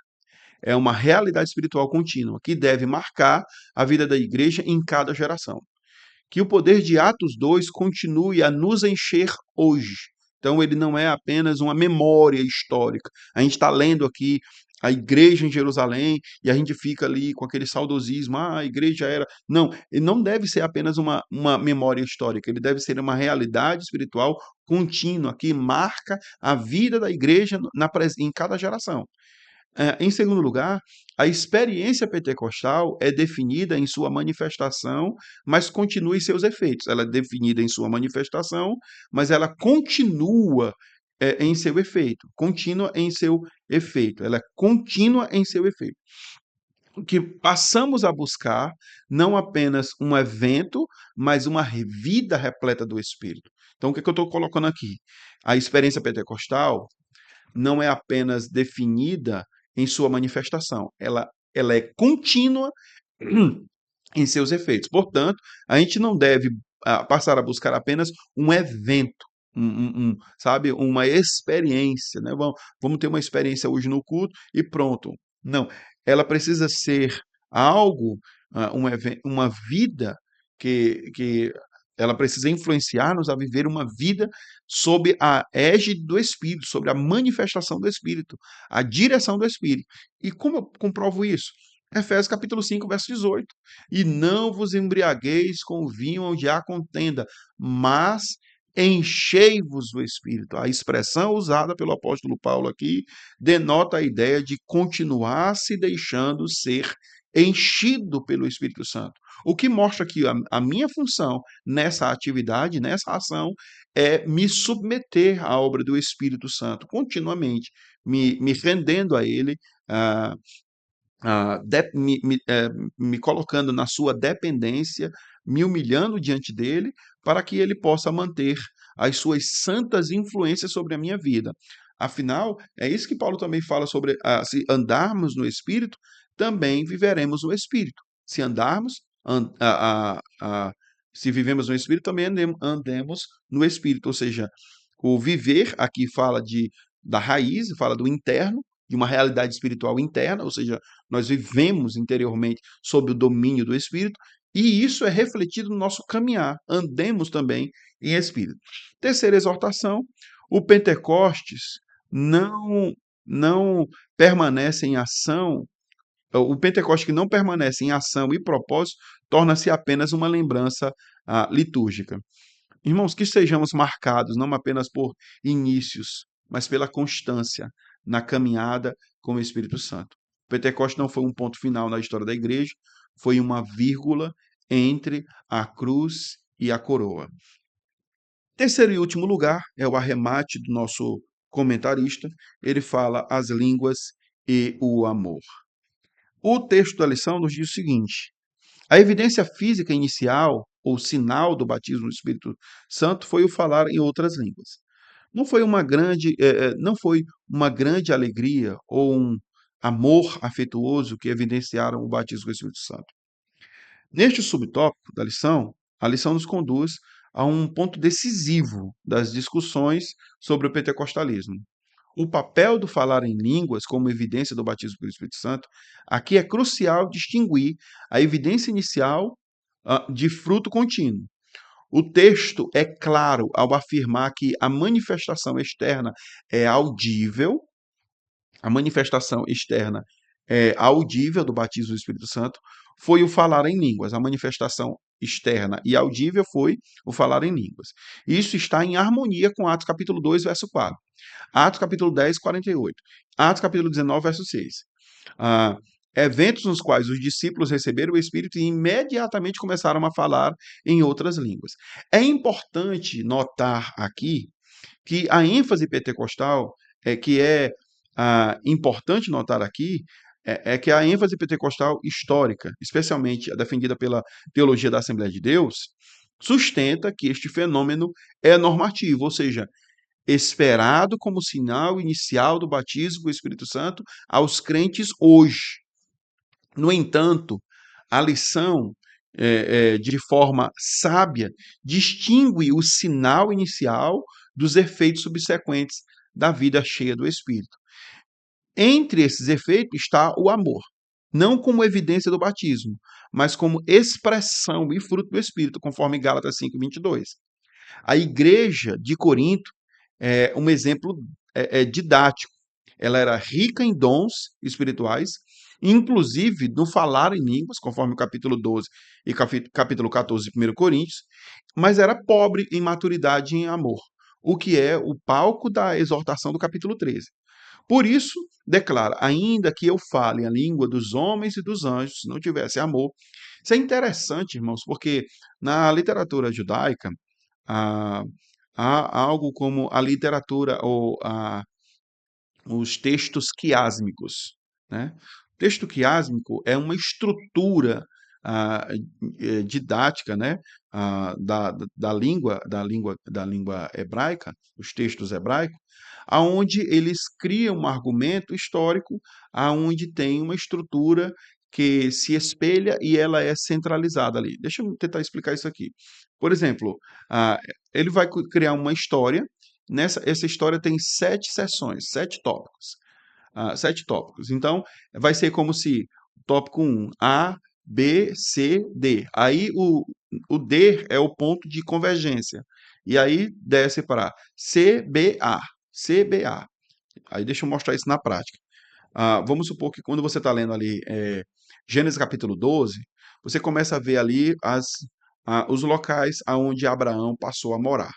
A: é uma realidade espiritual contínua que deve marcar a vida da igreja em cada geração. Que o poder de Atos 2 continue a nos encher hoje. Então, ele não é apenas uma memória histórica. A gente está lendo aqui a igreja em Jerusalém e a gente fica ali com aquele saudosismo, a igreja era. Não, ele não deve ser apenas uma memória histórica, ele deve ser uma realidade espiritual contínua que marca a vida da igreja em cada geração. Em segundo lugar, a experiência pentecostal é definida em sua manifestação, mas continua em seus efeitos. Ela é definida em sua manifestação, mas ela continua em seu efeito, contínua em seu efeito. Ela é contínua em seu efeito. O que passamos a buscar não apenas um evento, mas uma vida repleta do Espírito. Então, o que eu estou colocando aqui? A experiência pentecostal não é apenas definida em sua manifestação, ela é contínua em seus efeitos. Portanto, a gente não deve passar a buscar apenas um evento, sabe, uma experiência, né? Vamos ter uma experiência hoje no culto e pronto. Não, ela precisa ser algo, uma vida que ela precisa influenciar-nos a viver uma vida sob a égide do Espírito, sobre a manifestação do Espírito, a direção do Espírito. E como eu comprovo isso? Efésios capítulo 5, verso 18. E não vos embriagueis com o vinho onde há contenda, mas enchei-vos do Espírito. A expressão usada pelo apóstolo Paulo aqui denota a ideia de continuar se deixando ser enchido pelo Espírito Santo. O que mostra que a minha função nessa atividade, nessa ação, é me submeter à obra do Espírito Santo continuamente, me rendendo a Ele, ah, me colocando na sua dependência, me humilhando diante dele, para que ele possa manter as suas santas influências sobre a minha vida. Afinal, é isso que Paulo também fala sobre se andarmos no Espírito, também viveremos no Espírito. Se andarmos, se vivemos no Espírito, também andemos no Espírito. Ou seja, o viver aqui fala da raiz, fala do interno, de uma realidade espiritual interna, ou seja, nós vivemos interiormente sob o domínio do Espírito, e isso é refletido no nosso caminhar, andemos também em Espírito. Terceira exortação, o Pentecostes não permanece em ação, o Pentecostes que não permanece em ação e propósito, torna-se apenas uma lembrança litúrgica. Irmãos, que sejamos marcados não apenas por inícios, mas pela constância na caminhada com o Espírito Santo. O Pentecostes não foi um ponto final na história da igreja, foi uma vírgula entre a cruz e a coroa. Terceiro e último lugar é o arremate do nosso comentarista. Ele fala as línguas e o amor. O texto da lição nos diz o seguinte: a evidência física inicial ou sinal do batismo no Espírito Santo foi o falar em outras línguas. Não foi uma grande alegria ou um amor afetuoso que evidenciaram o batismo com o Espírito Santo. Neste subtópico da lição, a lição nos conduz a um ponto decisivo das discussões sobre o pentecostalismo. O papel do falar em línguas como evidência do batismo pelo Espírito Santo, aqui é crucial distinguir a evidência inicial de fruto contínuo. O texto é claro ao afirmar que a manifestação externa é audível, a manifestação externa audível do batismo do Espírito Santo foi o falar em línguas. A manifestação externa e audível foi o falar em línguas. Isso está em harmonia com Atos capítulo 2, verso 4. Atos capítulo 10, 48. Atos capítulo 19, verso 6. Ah, eventos nos quais os discípulos receberam o Espírito e imediatamente começaram a falar em outras línguas. É importante notar aqui que a ênfase pentecostal, que é importante notar aqui, é que a ênfase pentecostal histórica, especialmente a defendida pela teologia da Assembleia de Deus, sustenta que este fenômeno é normativo, ou seja, esperado como sinal inicial do batismo com o Espírito Santo aos crentes hoje. No entanto, a lição, de forma sábia, distingue o sinal inicial dos efeitos subsequentes da vida cheia do Espírito. Entre esses efeitos está o amor, não como evidência do batismo, mas como expressão e fruto do Espírito, conforme Gálatas 5:22. A igreja de Corinto é um exemplo didático. Ela era rica em dons espirituais, inclusive no falar em línguas, conforme o capítulo 12 e capítulo 14 de 1 Coríntios, mas era pobre em maturidade e em amor, o que é o palco da exortação do capítulo 13. Por isso, declara: ainda que eu fale a língua dos homens e dos anjos, se não tivesse amor. Isso é interessante, irmãos, porque na literatura judaica ah, há algo como a literatura ou os textos quiásmicos, né? O texto quiásmico é uma estrutura ah, didática, né, da língua hebraica, os textos hebraicos, aonde eles criam um argumento histórico, aonde tem uma estrutura que se espelha e ela é centralizada ali. Deixa eu tentar explicar isso aqui. Por exemplo, ah, ele vai criar uma história. Essa história tem 7 seções, 7 tópicos. 7 tópicos. Então, vai ser como se tópico 1, A, B, C, D. Aí o D é o ponto de convergência. E aí desce para CBA. CBA. Aí deixa eu mostrar isso na prática. Vamos supor que quando você está lendo ali Gênesis capítulo 12, você começa a ver ali os locais aonde Abraão passou a morar.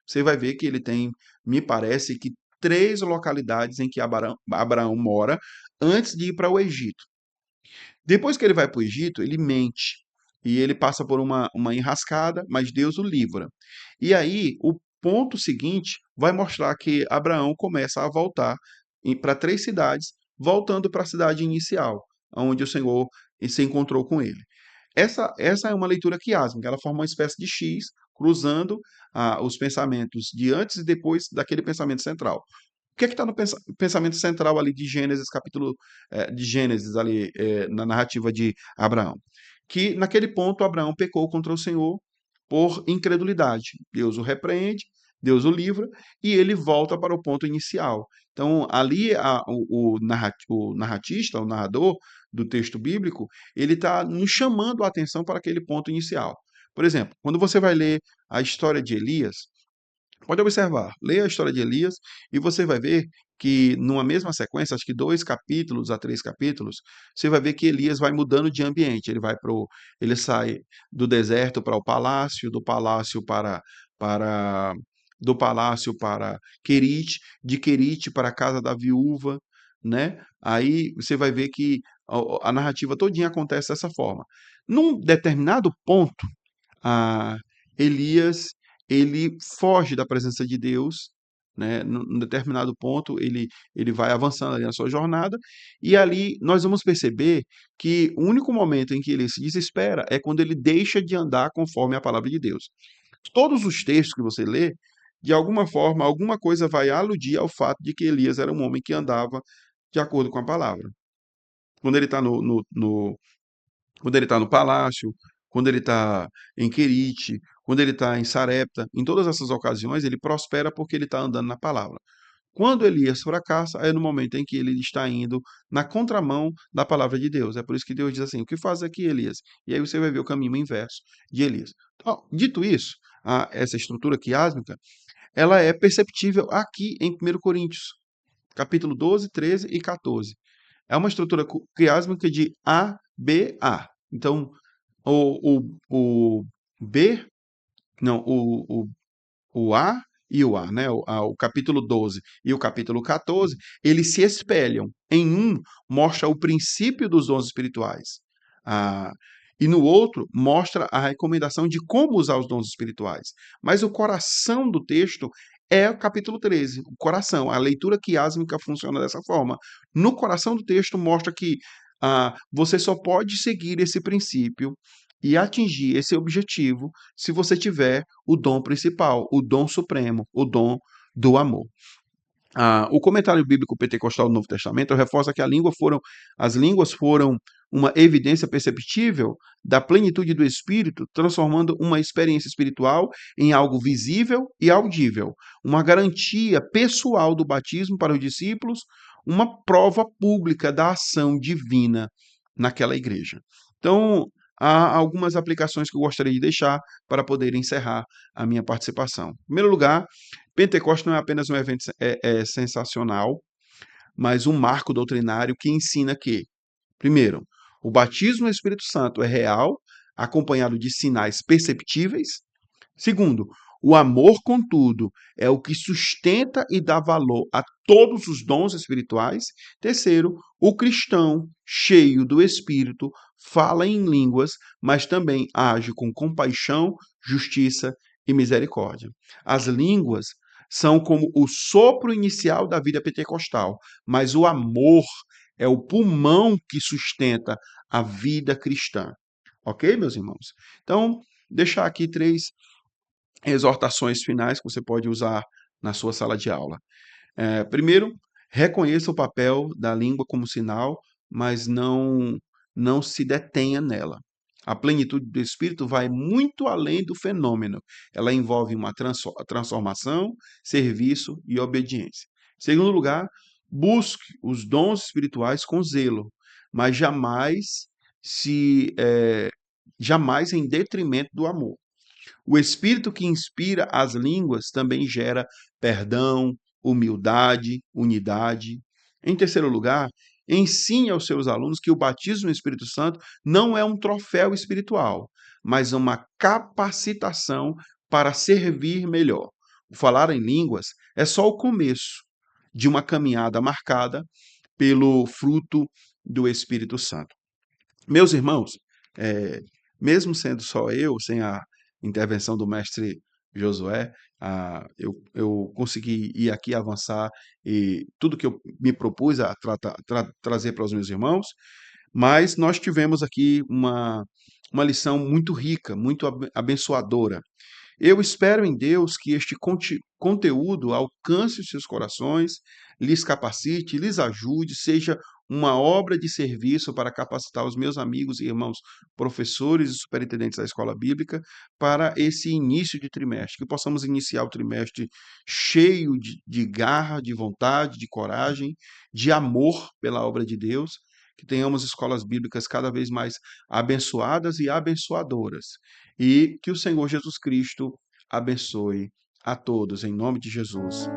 A: Você vai ver que ele tem, me parece que 3 localidades em que Abraão mora antes de ir para o Egito. Depois que ele vai para o Egito, ele mente. E ele passa por uma enrascada, mas Deus o livra. E aí, o ponto seguinte vai mostrar que Abraão começa a voltar para 3 cidades, voltando para a cidade inicial, onde o Senhor se encontrou com ele. Essa é uma leitura quiásmica, ela forma uma espécie de X, cruzando os pensamentos de antes e depois daquele pensamento central. O que é que está no pensamento central ali de Gênesis, capítulo de Gênesis, ali na narrativa de Abraão? Que naquele ponto Abraão pecou contra o Senhor por incredulidade. Deus o repreende, Deus o livra e ele volta para o ponto inicial. Então, ali o narratista, o narrador do texto bíblico, ele está nos chamando a atenção para aquele ponto inicial. Por exemplo, quando você vai ler a história de Elias, pode observar, leia a história de Elias e você vai ver que numa mesma sequência, acho que 2 capítulos a 3 capítulos, você vai ver que Elias vai mudando de ambiente. Ele sai do deserto para o palácio, para do palácio para Querite, de Querite para a casa da viúva, né? Aí você vai ver que a narrativa todinha acontece dessa forma. Num determinado ponto, Elias ele foge da presença de Deus, né? Num determinado ponto, ele vai avançando ali na sua jornada, e ali nós vamos perceber que o único momento em que ele se desespera é quando ele deixa de andar conforme a palavra de Deus. Todos os textos que você lê, de alguma forma, alguma coisa vai aludir ao fato de que Elias era um homem que andava de acordo com a palavra. Quando ele está quando ele está no palácio, quando ele está em Querite, quando ele está em Sarepta, em todas essas ocasiões ele prospera porque ele está andando na palavra. Quando Elias fracassa, é no momento em que ele está indo na contramão da palavra de Deus. É por isso que Deus diz assim: o que faz aqui, Elias? E aí você vai ver o caminho inverso de Elias. Então, dito isso, essa estrutura quiásmica, ela é perceptível aqui em 1 Coríntios, capítulo 12, 13 e 14. É uma estrutura quiásmica de A, B, A. Então, o B, não, o A e o A, né? O capítulo 12 e o capítulo 14, eles se espelham. Em um, mostra o princípio dos dons espirituais. Ah, e no outro, mostra a recomendação de como usar os dons espirituais. Mas o coração do texto é o capítulo 13, o coração. A leitura quiásmica funciona dessa forma. No coração do texto, mostra que você só pode seguir esse princípio e atingir esse objetivo se você tiver o dom principal, o dom supremo, o dom do amor. O comentário bíblico pentecostal do Novo Testamento reforça que as línguas foram uma evidência perceptível da plenitude do Espírito, transformando uma experiência espiritual em algo visível e audível, uma garantia pessoal do batismo para os discípulos, uma prova pública da ação divina naquela igreja. Então, há algumas aplicações que eu gostaria de deixar para poder encerrar a minha participação. Em primeiro lugar, Pentecostes não é apenas um evento sensacional, mas um marco doutrinário que ensina que, primeiro, o batismo no Espírito Santo é real, acompanhado de sinais perceptíveis. Segundo, o amor, contudo, é o que sustenta e dá valor a todos os dons espirituais. Terceiro, o cristão, cheio do Espírito, fala em línguas, mas também age com compaixão, justiça e misericórdia. As línguas são como o sopro inicial da vida pentecostal, mas o amor é o pulmão que sustenta a vida cristã. Ok, meus irmãos? Então, deixar aqui 3 exortações finais que você pode usar na sua sala de aula. Primeiro, reconheça o papel da língua como sinal, mas não se detenha nela. A plenitude do Espírito vai muito além do fenômeno. Ela envolve uma transformação, serviço e obediência. Segundo lugar, busque os dons espirituais com zelo, mas jamais em detrimento do amor. O espírito que inspira as línguas também gera perdão, humildade, unidade. Em terceiro lugar, ensine aos seus alunos que o batismo no Espírito Santo não é um troféu espiritual, mas uma capacitação para servir melhor. O falar em línguas é só o começo de uma caminhada marcada pelo fruto do Espírito Santo. Meus irmãos, eh, mesmo sendo só eu, sem a intervenção do mestre Josué, eu consegui ir aqui avançar e tudo que eu me propus a trazer para os meus irmãos, mas nós tivemos aqui uma lição muito rica, muito abençoadora. Eu espero em Deus que este conteúdo alcance os seus corações, lhes capacite, lhes ajude, seja uma obra de serviço para capacitar os meus amigos e irmãos, professores e superintendentes da escola bíblica, para esse início de trimestre, que possamos iniciar o trimestre cheio de garra, de vontade, de coragem, de amor pela obra de Deus, que tenhamos escolas bíblicas cada vez mais abençoadas e abençoadoras. E que o Senhor Jesus Cristo abençoe a todos, em nome de Jesus.